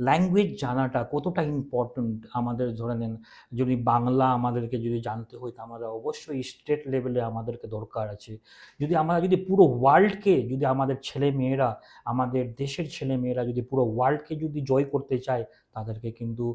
ল্যাঙ্গুয়েজ জানাটা কতটা ইম্পর্ট্যান্ট আমাদের, ধরে নেন যদি বাংলা আমাদেরকে যদি জানতে হয়, তা আমরা অবশ্যই স্টেট লেভেলে আমাদেরকে দরকার আছে। আমরা যদি পুরো ওয়ার্ল্ডকে, যদি আমাদের ছেলেমেয়েরা, আমাদের দেশের ছেলেমেয়েরা যদি পুরো ওয়ার্ল্ডকে যদি জয় করতে চায়, তাদেরকে কিন্তু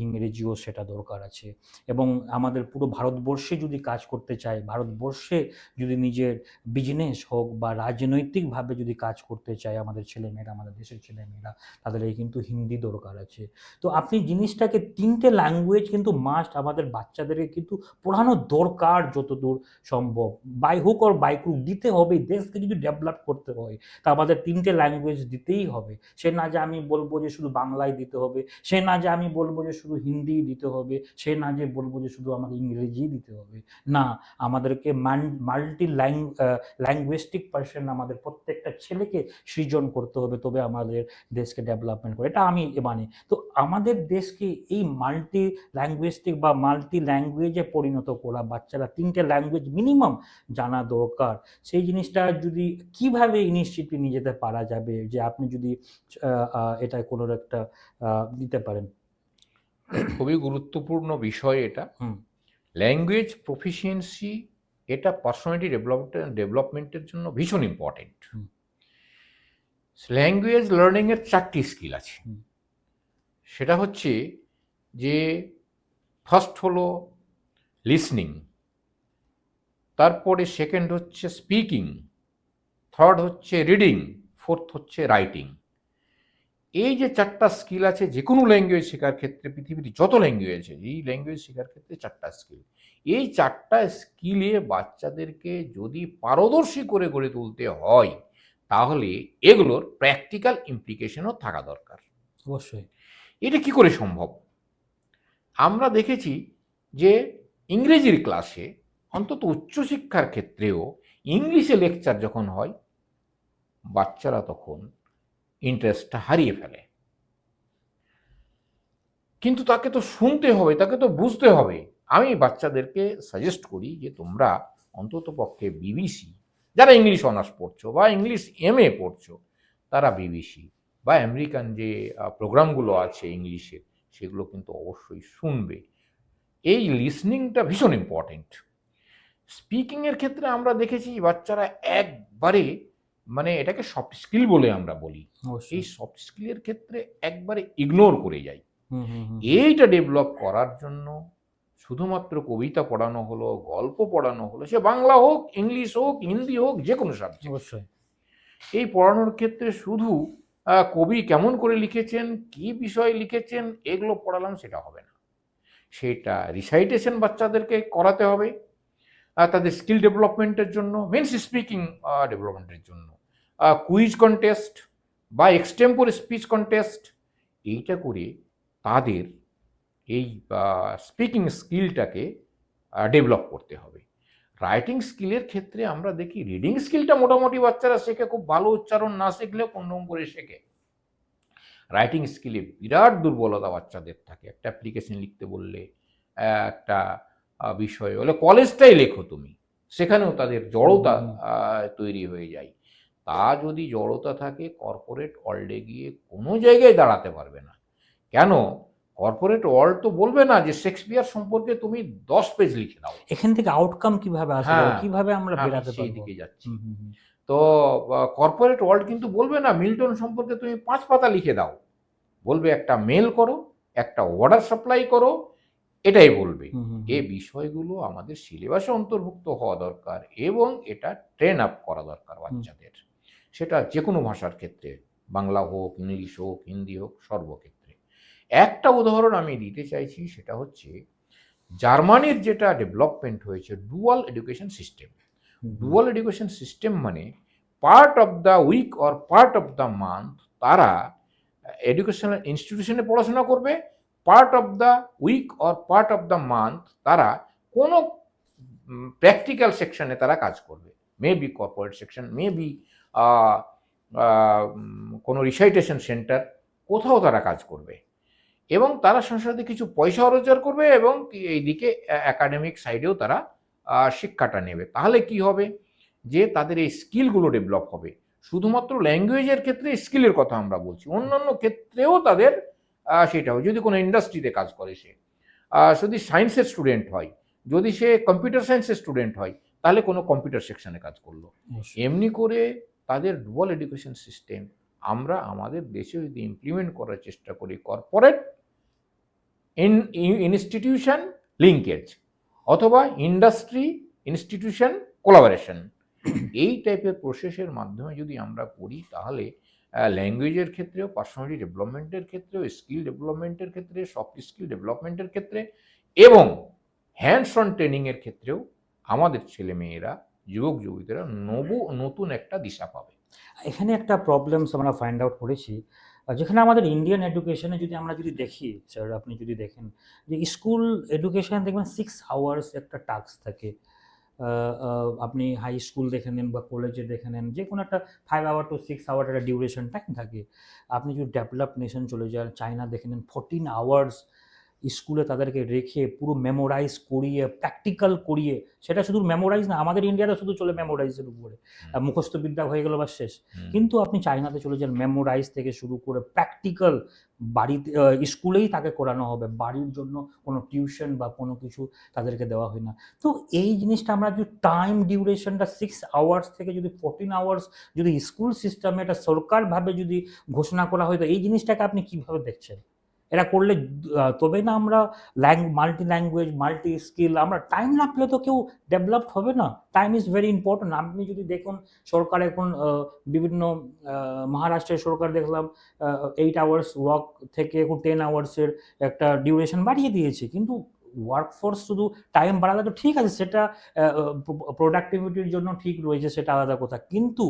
ইংরেজিও সেটা দরকার আছে। এবং আমাদের পুরো ভারতবর্ষে যদি কাজ করতে চায়, ভারতবর্ষে যদি নিজের বিজনেস হোক বা রাজনৈতিকভাবে যদি কাজ করতে চায় আমাদের ছেলেমেয়েরা, আমাদের দেশের ছেলেমেয়েরা, তাদের এই কিন্তু হিন্দি দরকার আছে। তো আপনি জিনিসটাকে 3টে ল্যাঙ্গুয়েজ কিন্তু মাস্ট আমাদের বাচ্চাদেরকে কিন্তু পড়ানো দরকার, যতদূর সম্ভব by hook or by crook দিতে হবে। দেশকে যদি ডেভেলপ করতে হয় তা আমাদের 3টে ল্যাঙ্গুয়েজ দিতেই হবে। সে না যে আমি বলবো যে শুধু বাংলায় দিতে হবে, সে না যে আমি বলবো যে শুধু হিন্দি দিতে হবে, সে না যে বলবো যে শুধু আমাকে ইংরেজি দিতে হবে। না, আমাদেরকে মাল্টি ল্যাঙ্গুয়েস্টিক পার্সন আমাদের প্রত্যেকটা ছেলেকে সৃজন করতে হবে, তবে আমাদের দেশকে ডেভেলপমেন্ট করে, এটা আমি মানি। তো আমাদের দেশকে এই মাল্টি ল্যাঙ্গুয়েস্টিক বা মাল্টি ল্যাঙ্গুয়েজে পরিণত করা, বাচ্চারা 3টে ল্যাঙ্গুয়েজ মিনিমাম জানা দরকার। সেই জিনিসটা যদি কিভাবে ইনিশিয়েটিভ নিয়ে যেতে পারা যাবে, যে আপনি যদি এটা কোনো একটা দিতে পারেন। খুবই গুরুত্বপূর্ণ বিষয় এটা। হুম ল্যাঙ্গুয়েজ প্রফিসিয়েন্সি এটা পার্সোনালিটি ডেভেলপমেন্টের জন্য ভীষণ ইম্পর্টেন্ট। হুম ল্যাঙ্গুয়েজ লার্নিংয়ের 4টি স্কিল আছে। হুম সেটা হচ্ছে যে ফার্স্ট হলো লিসনিং, তারপরে সেকেন্ড হচ্ছে স্পিকিং, থার্ড হচ্ছে রিডিং, ফোর্থ হচ্ছে রাইটিং। এই যে 4টা স্কিল আছে যে কোনো ল্যাঙ্গুয়েজ শেখার ক্ষেত্রে, পৃথিবীর যত ল্যাঙ্গুয়েজ আছে এই ল্যাঙ্গুয়েজ শেখার ক্ষেত্রে 4টা স্কিল। এই 4টা স্কিলে বাচ্চাদেরকে যদি পারদর্শী করে গড়ে তুলতে হয়, তাহলে এগুলোর প্র্যাকটিক্যাল ইমপ্লিকেশনও থাকা দরকার। অবশ্যই। এটা কি করে সম্ভব? আমরা দেখেছি যে ইংরেজির ক্লাসে, অন্তত উচ্চশিক্ষার ক্ষেত্রেও ইংলিশে লেকচার যখন হয়, বাচ্চারা তখন ইন্টারেস্টটা হারিয়ে ফেলে। কিন্তু তাকে তো শুনতে হবে, তাকে তো বুঝতে হবে। আমি বাচ্চাদেরকে সাজেস্ট করি যে তোমরা অন্তত পক্ষে বিবিসি, যারা ইংলিশ অনার্স পড়ছো বা ইংলিশ এমএ পড়ছো, তারা বিবিসি বা আমেরিকান যে প্রোগ্রামগুলো আছে ইংলিশের, সেগুলো কিন্তু অবশ্যই শুনবে। এই লিসনিংটা ভীষণ ইম্পর্টেন্ট। স্পিকিংয়ের ক্ষেত্রে আমরা দেখেছি বাচ্চারা একবারে, মানে এটাকে সফট স্কিল বলে আমরা বলি, এই অবশ্যই। সফট স্কিলের ক্ষেত্রে একবারে ইগনোর করে যায়। হুম, হুম, হুম। এইটা ডেভেলপ করার জন্য শুধুমাত্র কবিতা পড়ানো হলো, গল্প পড়ানো হলো, সে বাংলা হোক, ইংলিশ হোক, হিন্দি হোক, যে কোনো সাবজেক্ট, অবশ্যই। এই পড়ানোর ক্ষেত্রে শুধু কবি কেমন করে লিখেছেন, কি বিষয়ে লিখেছেন, এগুলো পড়ালাম সেটা হবে না। সেটা রিসাইটেশন বাচ্চাদেরকে করাতে হবে তাদের স্কিল ডেভেলপমেন্টের জন্য, মিনস স্পিকিং ডেভেলপমেন্টের জন্য, কুইজ কন্টেস্ট বা এক্সটেম্পোর স্পিচ কন্টেস্ট, এইটা করে তাদের এই স্পিকিং স্কিলটাকে ডেভেলপ করতে হবে। রাইটিং স্কিলের ক্ষেত্রে আমরা দেখি রিডিং স্কিলটা মোটামুটি বাচ্চারা শেখে, খুব ভালো উচ্চারণ না শিখলেও কোনোরকম করে শেখে। রাইটিং স্কিলে বিরাট দুর্বলতা বাচ্চাদের থাকে। একটা অ্যাপ্লিকেশন লিখতে বললে, একটা বিষয় হলে কলেজটাই লেখো তুমি, সেখানেও তাদের জড়তা তৈরি হয়ে যায়। তা যদি জড়তা থাকে, কর্পোরেট ওয়ার্ল্ডে গিয়ে কোনো জায়গায় দাঁড়াতে পারবে না। কেন? কর্পোরেট ওয়ার্ল্ড তো বলবে না যে শেক্সপিয়ার সম্পর্কে তুমি 10 পেজ লিখে দাও। এখান থেকে আউটকাম কিভাবে আসা যাবে? হ্যাঁ, কিভাবে আমরা আমি বেরাতে সেই পারবো? দিকে যাচ্ছি। হুম, হুম, হুম। তো কর্পোরেট ওয়ার্ল্ড কিন্তু বলবে না মিল্টন সম্পর্কে তুমি 5 পাতা লিখে দাও। বলবে একটা মেল করো, একটা অর্ডার সাপ্লাই করো, এটাই বলবে। হুম, হুম, এই হুম। বিষয়গুলো আমাদের সিলেবাসে অন্তর্ভুক্ত হওয়া দরকার এবং এটা ট্রেন আপ করা দরকার বাচ্চাদের। সেটা যে কোনো ভাষার ক্ষেত্রে, বাংলা হোক, ইংলিশ হোক, হিন্দি হোক, সর্বক্ষেত্রে। একটা উদাহরণ আমি দিতে চাইছি, সেটা হচ্ছে জার্মানির যেটা ডেভেলপমেন্ট হয়েছে ডুয়াল এডুকেশন সিস্টেম। হুম, হুম। ডুয়াল এডুকেশন সিস্টেম মানে part of the week or part of the month তারা এডুকেশনাল ইনস্টিটিউশনে পড়াশোনা করবে, part of the week or part of the month তারা কোনো প্র্যাকটিক্যাল সেকশনে তারা কাজ করবে। মেবি কর্পোরেট সেকশন, মেবি কোনো রিসাইটেশন সেন্টার, কোথাও তারা কাজ করবে এবং তারা সাথে সাথে কিছু পয়সা রোজগার করবে এবং এইদিকে একাডেমিক সাইডেও তারা শিক্ষাটা নেবে। তাহলে কি হবে? যে তাদের এই স্কিলগুলো ডেভেলপ হবে। শুধুমাত্র ল্যাঙ্গুয়েজের ক্ষেত্রে স্কিলের কথা আমরা বলছি, অন্যান্য ক্ষেত্রেও তাদের সেটা হয়। যদি কোনো ইন্ডাস্ট্রিতে কাজ করে সে, যদি সায়েন্সের স্টুডেন্ট হয়, যদি সে কম্পিউটার সায়েন্সের স্টুডেন্ট হয়, তাহলে কোনো কম্পিউটার সেকশনে কাজ করলো। অবশ্যই। এমনি করে তাদের ডুয়াল এডুকেশন সিস্টেম আমরা আমাদের দেশে যদি ইমপ্লিমেন্ট করার চেষ্টা করি, কর্পোরেট ইনস্টিটিউশন লিঙ্কেজ অথবা ইন্ডাস্ট্রি ইনস্টিটিউশন কোলাবোরেশন, এই টাইপের প্রসেসের মাধ্যমে যদি আমরা করি, তাহলে ল্যাঙ্গুয়েজের ক্ষেত্রেও, পার্সোনালিটি ডেভেলপমেন্টের ক্ষেত্রেও, স্কিল ডেভেলপমেন্টের ক্ষেত্রে, সফট স্কিল ডেভেলপমেন্টের ক্ষেত্রে এবং হ্যান্ডস অন ট্রেনিংয়ের ক্ষেত্রেও আমাদের ছেলেমেয়েরা, যুবক যুবতীরা নতুন একটা দিশা পাবে। এখানে একটা প্রবলেমস আমরা ফাইন্ড আউট করেছি। যেখানে আমাদের ইন্ডিয়ান এডুকেশনে আমরা যদি দেখি, স্যার আপনি যদি দেখেন যে স্কুল এডুকেশন দেখবেন 6 আওয়ার্স একটা টাস্ক থাকে। আ আ আপনি হাই স্কুল দেখে নেন বা কলেজে দেখে নেন, যেকোনো একটা 5 আওয়ার টু 6 আওয়ার একটা ডিউরেশন টাইম থাকে। আপনি যদি ডেভেলপড নেশন চলে যান, চায়না দেখে নেন 14 আওয়ার্স স্কুলে তাদেরকে রেখে পুরো মেমোরাইজ করিয়ে, প্র্যাকটিক্যাল করিয়ে, সেটা শুধু মেমোরাইজ না, আমাদের ইন্ডিয়াতে শুধু চলে মেমোরাইজের উপরে। মুখস্থ বিদ্যা হয়ে গেল, বাস শেষ। কিন্তু আপনি চায়নাতে চলে যান, মেমোরাইজ থেকে শুরু করে প্র্যাকটিক্যাল বাড়িতে স্কুলেই তাকে করানো হবে। বাড়ির জন্য কোনো টিউশন বা কোনো কিছু তাদেরকে দেওয়া হয় না। তো এই জিনিসটা আমরা যদি টাইম ডিউরেশনটা 6 আওয়ার্স থেকে যদি 14 আওয়ার্স যদি স্কুল সিস্টেমে এটা সরকারভাবে যদি ঘোষণা করা হয়, তো এই জিনিসটাকে আপনি কিভাবে দেখছেন? এরা করলে তবেই না আমরা মাল্টি ল্যাঙ্গুয়েজ, মাল্টি স্কিল, আমরা টাইম না পেলে তো কেউ ডেভেলপড হবে না। Time is very important. আপনি যদি দেখুন সরকার এখন বিভিন্ন মহারাষ্ট্রের সরকার দেখলাম 8 আওয়ার্স ওয়ার্ক থেকে এখন 10 আওয়ার্সের একটা ডিউরেশন বাড়িয়ে দিয়েছে। কিন্তু ওয়ার্কফোর্স শুধু টাইম বাড়ালে তো ঠিক আছে, সেটা প্রোডাক্টিভিটির জন্য ঠিক রয়েছে, সেটা আলাদা কথা, কিন্তু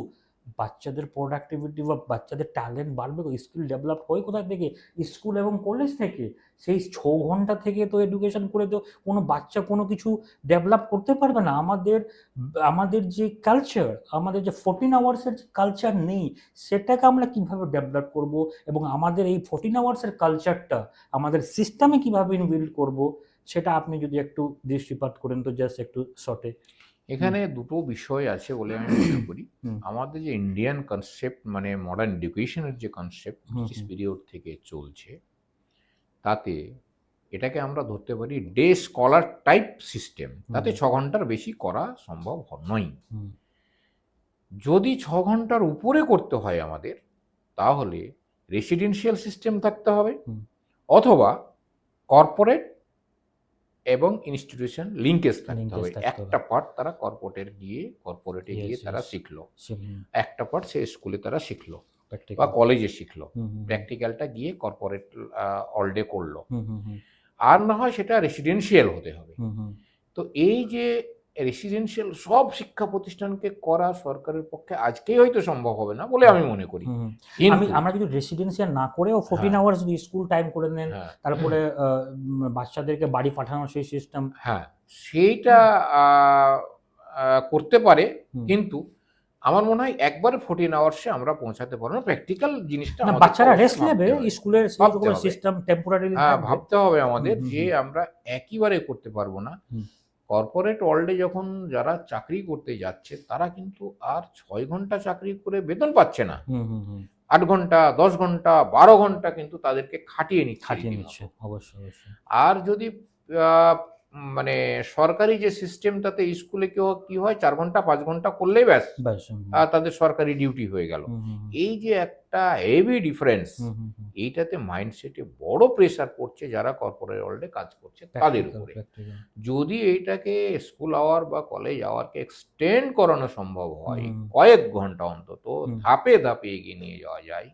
বাচ্চাদের প্রোডাক্টিভিটি বা বাচ্চাদের ট্যালেন্ট বাড়বে, স্কিল ডেভেলপ হয় কোথা থেকে? স্কুল এবং কলেজ থেকে। সেই 6 ঘন্টা থেকে তো এডুকেশন করে তো কোনো বাচ্চা কোনো কিছু ডেভেলপ করতে পারবে না। আমাদের যে কালচার, আমাদের যে 14 আওয়ার্সের যে কালচার নেই, সেটাকে আমরা কিভাবে ডেভেলপ করব, এবং আমাদের এই 14 আওয়ার্সের কালচারটা আমাদের সিস্টেমে কিভাবে ইনবিল্ড করব, সেটা আপনি যদি একটু দৃষ্টিপাত করেন তো, জাস্ট একটু শর্টে। এখানে দুটো বিষয় আছে বলে আমি মনে করি। আমাদের যে ইন্ডিয়ান কনসেপ্ট, মানে মডার্ন এডুকেশনের যে কনসেপ্ট ব্রিটিশ পিরিয়ড থেকে চলছে, তাতে এটাকে আমরা ধরতে পারি ডে স্কলার টাইপ সিস্টেম। তাতে 6 ঘন্টার বেশি করা সম্ভব নয়। যদি 6 ঘন্টার উপরে করতে হয় আমাদের, তাহলে রেসিডেন্সিয়াল সিস্টেম থাকতে হবে, অথবা কর্পোরেট এবং ইনস্টিটিউশন লিঙ্কেজ থাকতে হবে। একটা পার্ট তারা কর্পোরেটে গিয়ে তারা শিখলো, একটা পার্ট সে স্কুলে তারা শিখলো বা কলেজে শিখলো, প্র্যাকটিক্যালটা গিয়ে কর্পোরেট অল ডে করলো। আর না হয় সেটা রেসিডেন্সিয়াল হতে হবে। তো এই যে রেসিডেন্সিয়াল সব শিক্ষা প্রতিষ্ঠানকে করা সরকারের পক্ষে আজকেই হয়তো সম্ভব হবে না বলে আমি মনে করি। আমরা যদি রেসিডেন্সিয়াল না করেও 14 আওয়ার্স যদি স্কুল টাইম করে নেন, তারপরে বাচ্চাদেরকে বাড়ি পাঠানোর সেই সিস্টেম, সেইটা করতে পারে, কিন্তু আমার মনে হয় একবারে 14 আওয়ার্সে আমরা পৌঁছাতে পারবো না। প্র্যাকটিক্যাল জিনিসটা বাচ্চারা রেস্ট নেবে, স্কুলের সিস্টেম টেম্পোরারিলি ভাবতে হবে আমাদের, যে আমরা একইবারে করতে পারবো না। কর্পোরেট ওয়ার্ল্ডে যখন যারা চাকরি করতে যাচ্ছে, তারা কিন্তু আর 6 ঘন্টা চাকরি করে বেতন পাচ্ছে না। 8 ঘন্টা, 10 ঘন্টা, 12 ঘন্টা কিন্তু তাদেরকে খাটিয়ে নিচ্ছে। অবশ্যই। আর যদি মানে সরকারি যে সিস্টেমটাতে স্কুলে কি হয়, 4 ঘন্টা 5 ঘন্টা করলেই ব্যাস তাদের সরকারি ডিউটি হয়ে গেল। এই যে একটা হেভি ডিফারেন্স, এইটাতে মাইন্ডসেটে বড় প্রেসার পড়ছে যারা কর্পোরেট ওয়ার্ল্ডে কাজ করছে তাদের উপরে। যদি এইটাকে স্কুল আওয়ার বা কলেজ আওয়ারকে এক্সটেন্ড করানো সম্ভব হয়, কয়েক ঘন্টা অন্তত ধাপে ধাপে এগিয়ে নিয়ে যাওয়া যায়,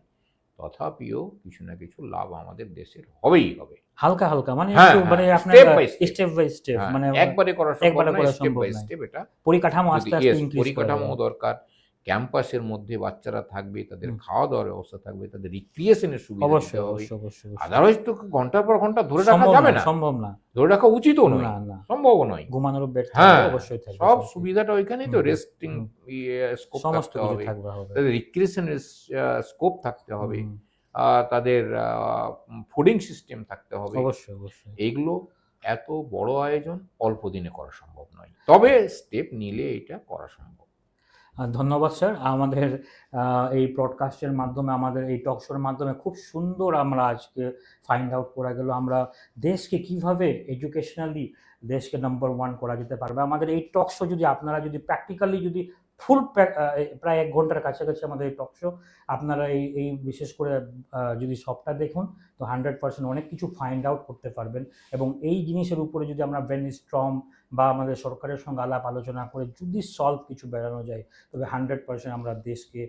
তথাপিও কিছু না কিছু লাভ আমাদের দেশের হবেই হবে। হালকা মানে আপনার স্টেপ বাই স্টেপ, মানে একবারে করা সম্ভব না, স্টেপ বাই স্টেপ। এটা পরিকাঠামো আস্তে আস্তে ইনক্রিজ করা, পরিকাঠামো দরকার। ক্যাম্পাসের মধ্যে বাচ্চারা থাকবে, তাদের খাওয়া দাওয়ার ব্যবস্থা থাকবে, তাদের রিক্রিয়েশনের সুবিধা হবে। আদারওয়াইজ তো ঘন্টার পর ঘন্টা ধরে রাখা যাবে না, সম্ভব না, ধরে রাখা উচিতও নয়, সম্ভব নয়। ঘুমানোর বেড থাকবে, অবশ্যই থাকবে, সব সুবিধাটা ওইখানেই তো। রেস্টিং স্কোপ থাকতে হবে, তাদের রিক্রিয়েশনের স্কোপ থাকতে হবে, তাদের ফুডিং সিস্টেম থাকতে হবে। অবশ্যই। এইগুলো এত বড় আয়োজন অল্প দিনে করা সম্ভব নয়, তবে স্টেপ নিলে এটা করা সম্ভব। ধন্যবাদ স্যার। আমাদের এই ব্রডকাস্টের মাধ্যমে, আমাদের এই টক শোর মাধ্যমে খুব সুন্দর আমরা আজকে ফাইন্ড আউট করা গেল আমরা দেশকে কিভাবে এডুকেশনালি দেশকে নাম্বার 1 করা যেতে পারবে। আমাদের এই টক শো যদি আপনারা যদি প্র্যাকটিক্যালি যদি ফুল প্রায় 1 ঘন্টার কাছাকাছি আমাদের এই টক শো, আপনারা এই বিশেষ করে যদি সবটা দেখুন, তো 100% অনেক কিছু ফাইন্ড আউট করতে পারবেন। এবং এই জিনিসের উপরে যদি আমরা ব্রেন স্টর্ম বা আমাদের সরকারের সঙ্গে আলাপ আলোচনা করে যদি সলভ কিছু বেড়ানো যায়, তবে 100% আমরা দেশকে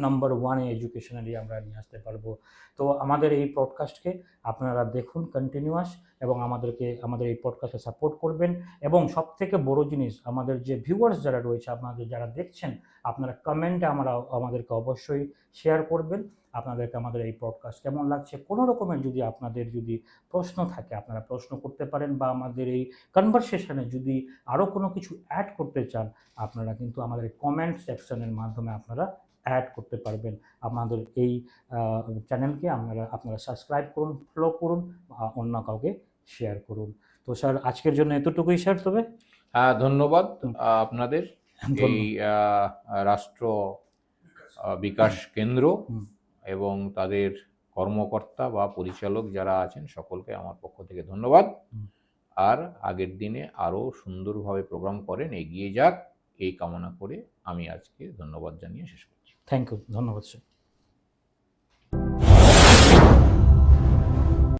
নাম্বার 1 এডুকেশনালি আমরা নিয়ে আসতে পারবো। তো আমাদের এই পডকাস্টকে আপনারা দেখুন কন্টিনিউয়াস, এবং আমাদের এই পডকাস্টে সাপোর্ট করবেন। এবং সবথেকে বড় জিনিস, আমাদের যে ভিউয়ার্স যারা রয়েছে, আপনাদের যারা দেখছেন, আপনারা কমেন্টে আমাদেরকে অবশ্যই শেয়ার করবেন আপনাদেরকে আমাদের এই পডকাস্ট কেমন লাগছে। কোনো রকমের যদি আপনাদের যদি প্রশ্ন থাকে, আপনারা প্রশ্ন করতে পারেন, বা আমাদের এই কনভারসেশনে যদি আরও কোনো কিছু অ্যাড করতে চান, আপনারা কিন্তু আমাদের কমেন্ট সেকশনের মাধ্যমে আপনারা অ্যাড করতে পারবেন। আমাদের এই চ্যানেলকে আপনারা সাবস্ক্রাইব করুন, ফলো করুন, অন্য কাউকে শেয়ার করুন। তো স্যার, আজকের জন্য এতটুকুই স্যার। তবে ধন্যবাদ আপনাদের এই রাষ্ট্র বিকাশ কেন্দ্র এবং তাদের কর্মকর্তা বা পরিচালক যারা আছেন, সকলকে আমার পক্ষ থেকে ধন্যবাদ। আর আগের দিনে আরও সুন্দরভাবে প্রোগ্রাম করেন, এগিয়ে যাক, এই কামনা করে আমি আজকে ধন্যবাদ জানিয়ে শেষ করছি। থ্যাংক ইউ, ধন্যবাদ স্যার।